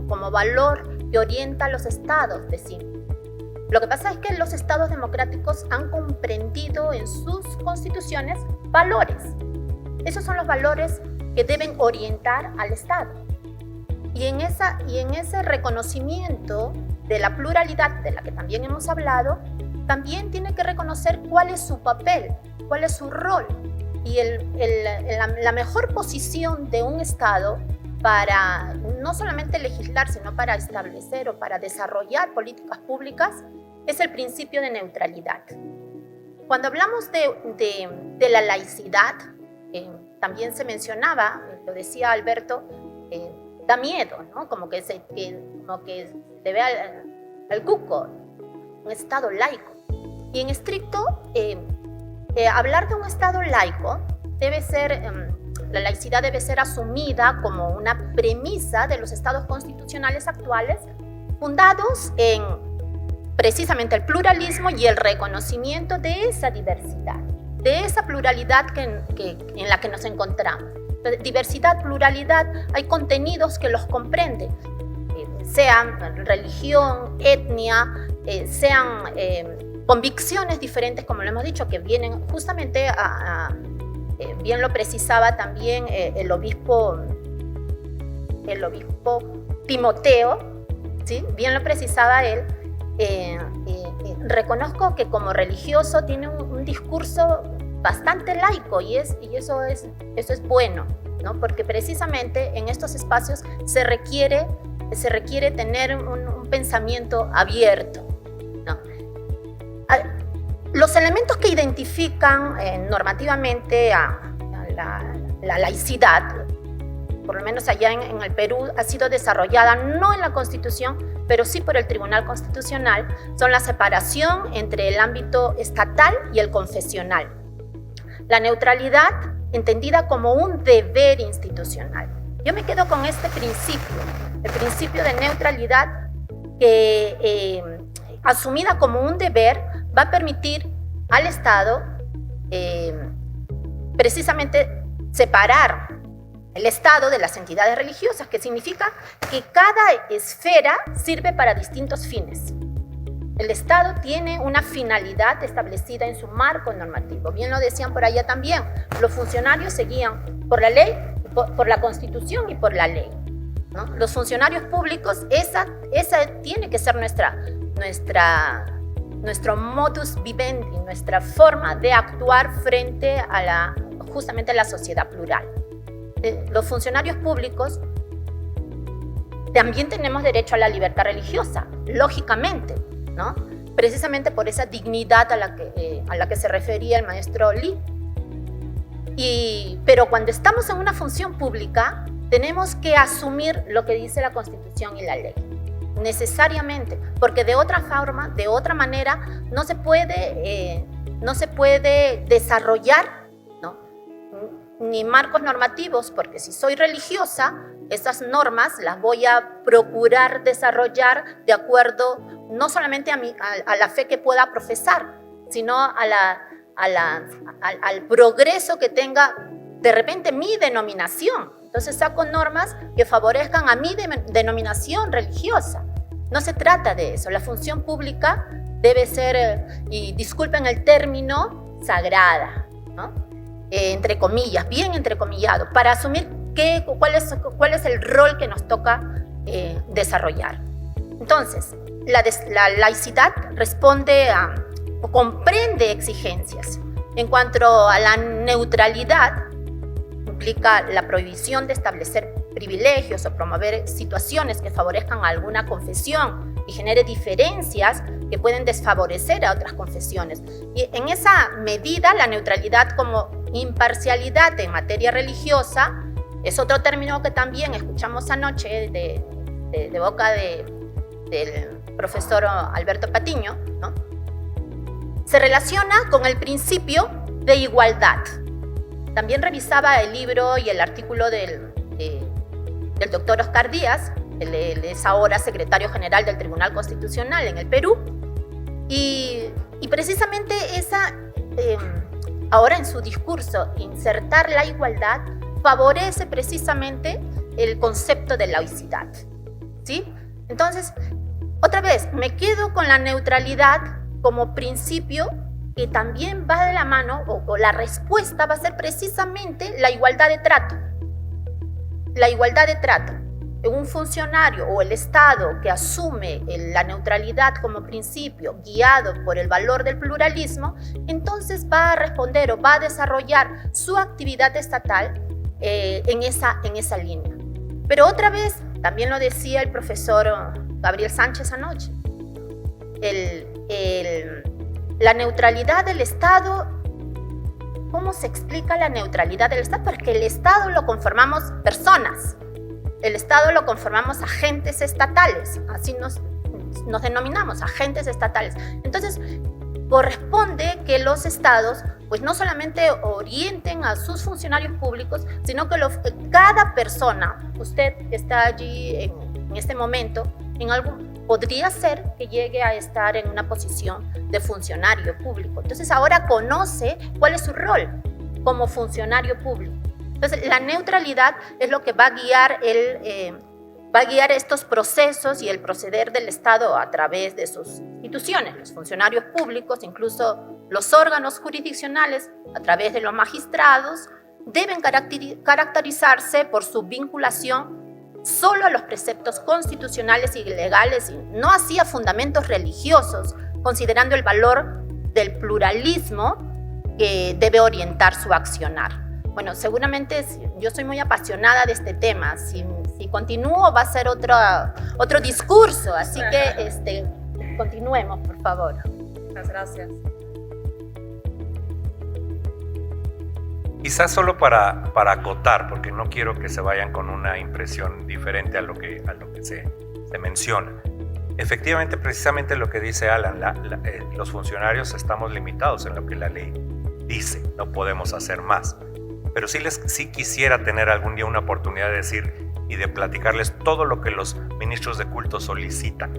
como valor que orienta a los estados, decimos. Lo que pasa es que los estados democráticos han comprendido en sus constituciones valores. Esos son los valores que deben orientar al Estado. Y en ese reconocimiento de la pluralidad de la que también hemos hablado, también tiene que reconocer cuál es su papel, cuál es su rol. Y la mejor posición de un Estado para no solamente legislar, sino para establecer o para desarrollar políticas públicas, es el principio de neutralidad. Cuando hablamos de la laicidad, también se mencionaba, lo decía Alberto, da miedo, ¿no? Como que se ve al cuco, un Estado laico. Y en estricto, hablar de un Estado laico debe ser, la laicidad debe ser asumida como una premisa de los estados constitucionales actuales, fundados en precisamente el pluralismo y el reconocimiento de esa diversidad, de esa pluralidad en la que nos encontramos. Diversidad, pluralidad, hay contenidos que los comprenden, sean religión, etnia, sean convicciones diferentes, como lo hemos dicho, que vienen justamente bien lo precisaba también el obispo Timoteo, ¿sí? Bien lo precisaba él. Reconozco que como religioso tiene un discurso bastante laico y eso es bueno, ¿no? Porque precisamente en estos espacios se requiere tener un pensamiento abierto, ¿no? Los elementos que identifican normativamente a la laicidad, por lo menos allá en el Perú, ha sido desarrollada no en la Constitución, pero sí por el Tribunal Constitucional, son la separación entre el ámbito estatal y el confesional. La neutralidad entendida como un deber institucional. Yo me quedo con este principio, el principio de neutralidad que asumida como un deber va a permitir al Estado precisamente separar el Estado de las entidades religiosas, que significa que cada esfera sirve para distintos fines. El Estado tiene una finalidad establecida en su marco normativo. Bien lo decían por allá también, los funcionarios se guían por la ley, por la Constitución y por la ley, ¿no? Los funcionarios públicos, esa tiene que ser nuestro modus vivendi, nuestra forma de actuar frente a justamente la sociedad plural. Los funcionarios públicos también tenemos derecho a la libertad religiosa, lógicamente, ¿no? Precisamente por esa dignidad a la que se refería el maestro Lee. Pero cuando estamos en una función pública, tenemos que asumir lo que dice la Constitución y la ley, necesariamente, porque de otra forma, de otra manera, no se puede desarrollar, ¿no? Ni marcos normativos, porque si soy religiosa, esas normas las voy a procurar desarrollar de acuerdo no solamente a la fe que pueda profesar, sino al progreso que tenga de repente mi denominación. Entonces saco normas que favorezcan a mi denominación religiosa. No se trata de eso. La función pública debe ser, y disculpen el término, sagrada, ¿no? Entre comillas, bien entrecomillado, para asumir cuál es el rol que nos toca desarrollar. Entonces, la laicidad responde o comprende exigencias. En cuanto a la neutralidad, implica la prohibición de establecer privilegios o promover situaciones que favorezcan a alguna confesión y genere diferencias que pueden desfavorecer a otras confesiones. Y en esa medida, la neutralidad como imparcialidad en materia religiosa es otro término que también escuchamos anoche de boca del profesor Alberto Patiño, ¿no? Se relaciona con el principio de igualdad. También revisaba el libro y el artículo del doctor Oscar Díaz, él es ahora secretario general del Tribunal Constitucional en el Perú, y precisamente ahora en su discurso, insertar la igualdad favorece precisamente el concepto de laicidad, ¿sí? Entonces, otra vez, me quedo con la neutralidad como principio que también va de la mano, o la respuesta va a ser precisamente la igualdad de trato. La igualdad de trato. Un funcionario o el Estado que asume la neutralidad como principio, guiado por el valor del pluralismo, entonces va a responder o va a desarrollar su actividad estatal en esa línea. Pero otra vez, también lo decía el profesor Gabriel Sánchez anoche, la neutralidad del Estado. ¿Cómo se explica la neutralidad del Estado? Porque el Estado lo conformamos personas, el Estado lo conformamos agentes estatales, así nos denominamos, agentes estatales. Entonces, corresponde que los Estados pues no solamente orienten a sus funcionarios públicos, sino que cada persona, usted que está allí en este momento, podría ser que llegue a estar en una posición de funcionario público. Entonces ahora conoce cuál es su rol como funcionario público. Entonces la neutralidad es lo que va a guiar estos procesos y el proceder del Estado a través de sus instituciones, los funcionarios públicos, incluso los órganos jurisdiccionales, a través de los magistrados, deben caracterizarse por su vinculación solo a los preceptos constitucionales y legales, y no así a fundamentos religiosos, considerando el valor del pluralismo que debe orientar su accionar. Bueno, seguramente yo soy muy apasionada de este tema. Si continúo va a ser otro discurso, así que continuemos, por favor. Muchas gracias. Quizás solo para acotar, porque no quiero que se vayan con una impresión diferente a lo que se menciona. Efectivamente, precisamente lo que dice Alan, los funcionarios estamos limitados en lo que la ley dice, no podemos hacer más. Pero sí quisiera tener algún día una oportunidad de decir y de platicarles todo lo que los ministros de culto solicitan.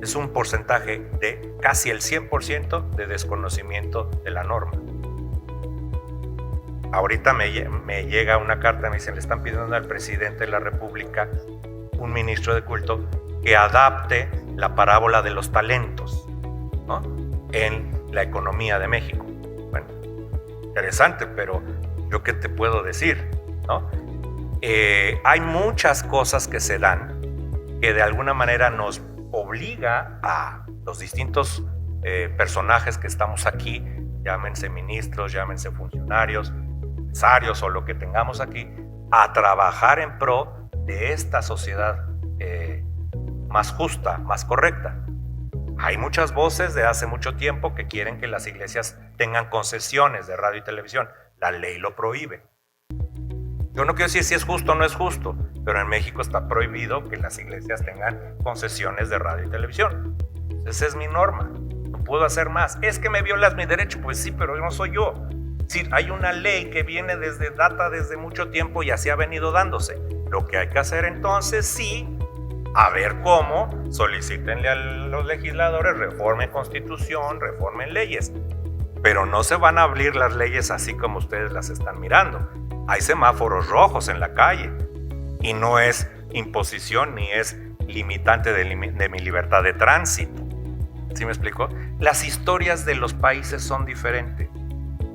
Es un porcentaje de casi el 100% de desconocimiento de la norma. Ahorita me llega una carta, me dicen, le están pidiendo al presidente de la República, un ministro de culto, que adapte la parábola de los talentos, ¿no?, en la economía de México. Bueno, interesante, pero ¿yo qué te puedo decir?, ¿no? Hay muchas cosas que se dan que de alguna manera nos obliga a los distintos personajes que estamos aquí, llámense ministros, llámense funcionarios, empresarios o lo que tengamos aquí, a trabajar en pro de esta sociedad más justa, más correcta. Hay muchas voces de hace mucho tiempo que quieren que las iglesias tengan concesiones de radio y televisión. La ley lo prohíbe. Yo no quiero decir si es justo o no es justo, pero en México está prohibido que las iglesias tengan concesiones de radio y televisión. Esa es mi norma. No puedo hacer más. Es que me violas mi derecho. Pues sí, pero no soy yo. Es decir, hay una ley que viene data desde mucho tiempo y así ha venido dándose. Lo que hay que hacer entonces, sí, a ver cómo solicítenle a los legisladores, reformen constitución, reformen leyes. Pero no se van a abrir las leyes así como ustedes las están mirando. Hay semáforos rojos en la calle y no es imposición ni es limitante de mi libertad de tránsito. ¿Sí me explico? Las historias de los países son diferentes.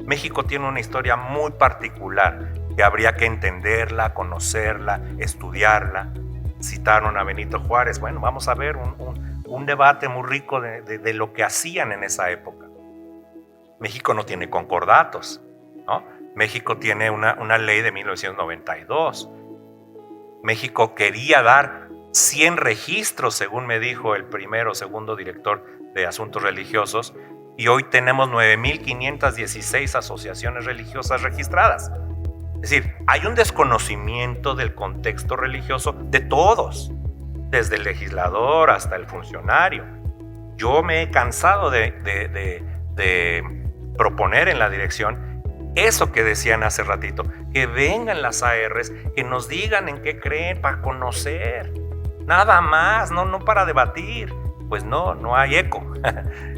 México tiene una historia muy particular que habría que entenderla, conocerla, estudiarla. Citaron a Benito Juárez. Bueno, vamos a ver un debate muy rico de lo que hacían en esa época. México no tiene concordatos, ¿no? México tiene una ley de 1992. México quería dar 100 registros, según me dijo el primero o segundo director de Asuntos Religiosos, y hoy tenemos 9.516 asociaciones religiosas registradas. Es decir, hay un desconocimiento del contexto religioso de todos, desde el legislador hasta el funcionario. Yo me he cansado de proponer en la dirección eso que decían hace ratito, que vengan las ARs, que nos digan en qué creen para conocer, nada más, no para debatir. Pues no hay eco.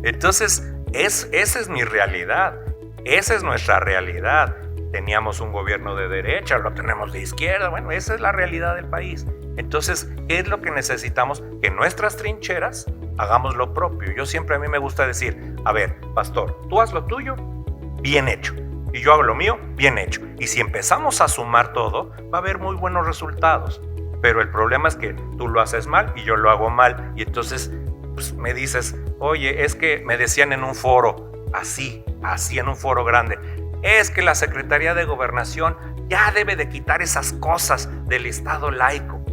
Entonces, esa es mi realidad, esa es nuestra realidad. Teníamos un gobierno de derecha, lo tenemos de izquierda, bueno, esa es la realidad del país. Entonces, ¿qué es lo que necesitamos? Que nuestras trincheras hagamos lo propio. A mí me gusta decir, a ver, pastor, tú haz lo tuyo, bien hecho. Y yo hago lo mío, bien hecho. Y si empezamos a sumar todo, va a haber muy buenos resultados. Pero el problema es que tú lo haces mal y yo lo hago mal. Y entonces pues, me dices, oye, es que me decían en un foro, así en un foro grande, es que la Secretaría de Gobernación ya debe de quitar esas cosas del Estado laico.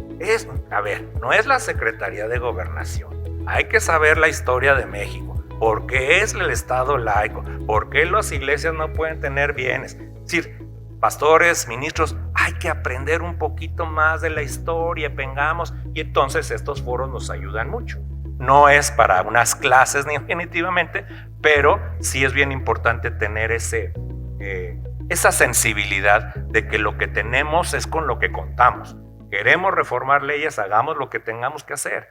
A ver, no es la Secretaría de Gobernación. Hay que saber la historia de México. ¿Por qué es el Estado laico? ¿Por qué las iglesias no pueden tener bienes? Es decir, pastores, ministros, hay que aprender un poquito más de la historia, vengamos, y entonces estos foros nos ayudan mucho. No es para unas clases definitivamente, pero sí es bien importante tener esa sensibilidad de que lo que tenemos es con lo que contamos. Queremos reformar leyes, hagamos lo que tengamos que hacer.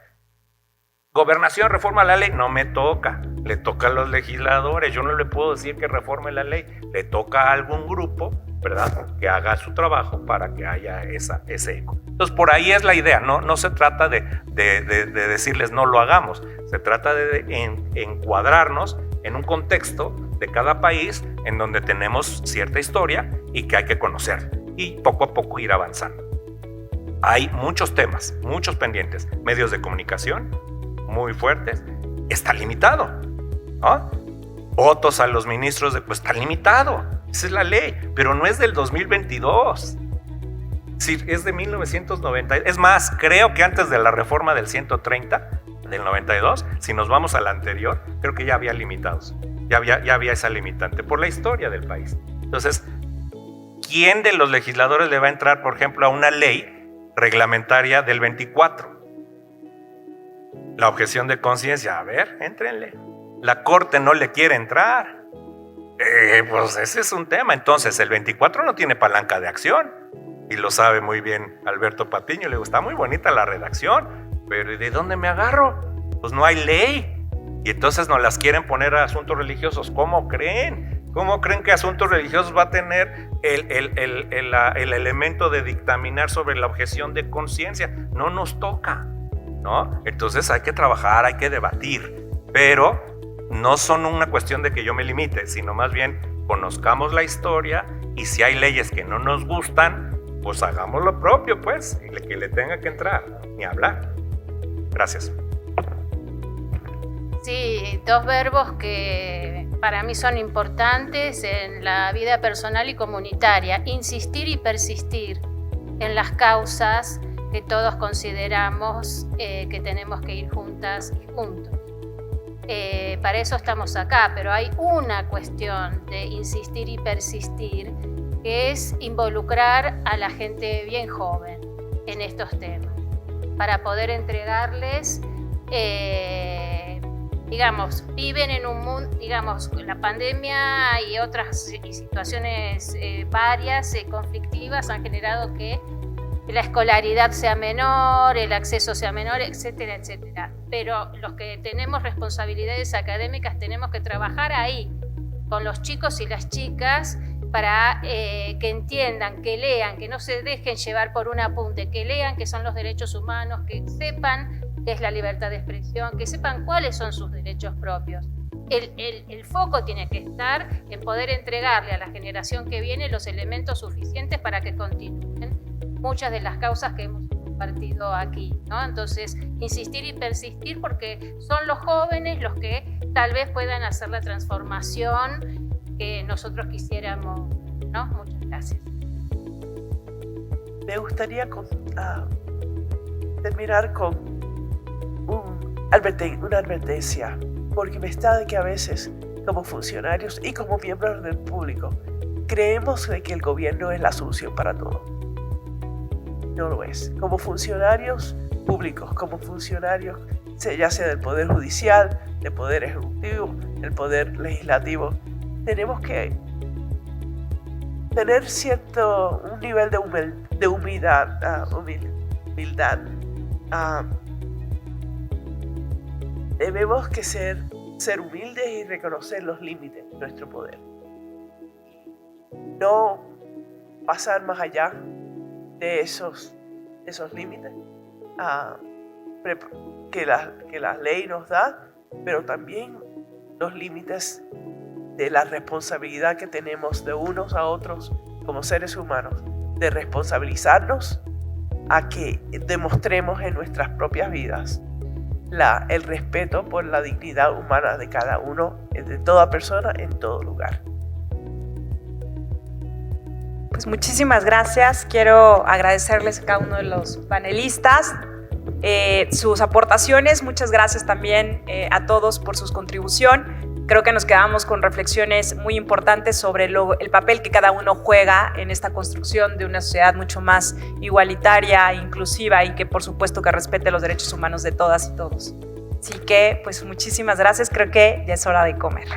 Gobernación, reforma la ley, no me toca, le toca a los legisladores, yo no le puedo decir que reforme la ley, le toca a algún grupo, ¿verdad?, que haga su trabajo para que haya ese eco. Entonces, por ahí es la idea, no se trata de decirles no lo hagamos, se trata de encuadrarnos en un contexto de cada país en donde tenemos cierta historia y que hay que conocer y poco a poco ir avanzando. Hay muchos temas, muchos pendientes, medios de comunicación muy fuertes, está limitado, ¿no? Votos a los ministros, pues está limitado, esa es la ley, pero no es del 2022, sí, es de 1990, es más, creo que antes de la reforma del 130, del 92, si nos vamos a la anterior, creo que ya había limitados, ya había esa limitante por la historia del país. Entonces, ¿quién de los legisladores le va a entrar, por ejemplo, a una ley reglamentaria del 24? La objeción de conciencia, a ver, éntrenle. La Corte no le quiere entrar. Pues ese es un tema. Entonces, el 24 no tiene palanca de acción. Y lo sabe muy bien Alberto Patiño. Le digo, está muy bonita la redacción, pero ¿de dónde me agarro? Pues no hay ley. Y entonces nos las quieren poner a asuntos religiosos. ¿Cómo creen? ¿Cómo creen que asuntos religiosos va a tener el elemento de dictaminar sobre la objeción de conciencia? No nos toca, ¿no? Entonces hay que trabajar, hay que debatir, pero no son una cuestión de que yo me limite, sino más bien conozcamos la historia y si hay leyes que no nos gustan, pues hagamos lo propio, pues, y que le tenga que entrar, ni hablar. Gracias. Sí, dos verbos que para mí son importantes en la vida personal y comunitaria: insistir y persistir en las causas que todos consideramos que tenemos que ir juntas y juntos. Para eso estamos acá, pero hay una cuestión de insistir y persistir que es involucrar a la gente bien joven en estos temas, para poder entregarles, viven en un mundo, la pandemia y otras situaciones varias, conflictivas, han generado que la escolaridad sea menor, el acceso sea menor, etcétera, etcétera. Pero los que tenemos responsabilidades académicas tenemos que trabajar ahí, con los chicos y las chicas, para que entiendan, que lean, que no se dejen llevar por un apunte, que lean qué son los derechos humanos, que sepan qué es la libertad de expresión, que sepan cuáles son sus derechos propios. el foco tiene que estar en poder entregarle a la generación que viene los elementos suficientes para que continúen muchas de las causas que hemos compartido aquí, ¿no? Entonces, insistir y persistir porque son los jóvenes los que tal vez puedan hacer la transformación que nosotros quisiéramos, ¿no? Muchas gracias. Me gustaría terminar con una advertencia, porque me está de que a veces, como funcionarios y como miembros del público, creemos de que el gobierno es la solución para todo. No lo es. Como funcionarios públicos, como funcionarios, ya sea del Poder Judicial, del Poder Ejecutivo, del Poder Legislativo, tenemos que tener un nivel de humildad. Debemos que ser humildes y reconocer los límites de nuestro poder. No pasar más allá de esos límites que la ley nos da, pero también los límites de la responsabilidad que tenemos de unos a otros como seres humanos, de responsabilizarnos a que demostremos en nuestras propias vidas el respeto por la dignidad humana de cada uno, de toda persona, en todo lugar. Pues muchísimas gracias. Quiero agradecerles a cada uno de los panelistas sus aportaciones. Muchas gracias también a todos por su contribución. Creo que nos quedamos con reflexiones muy importantes sobre el papel que cada uno juega en esta construcción de una sociedad mucho más igualitaria, inclusiva y que por supuesto que respete los derechos humanos de todas y todos. Así que pues muchísimas gracias. Creo que ya es hora de comer.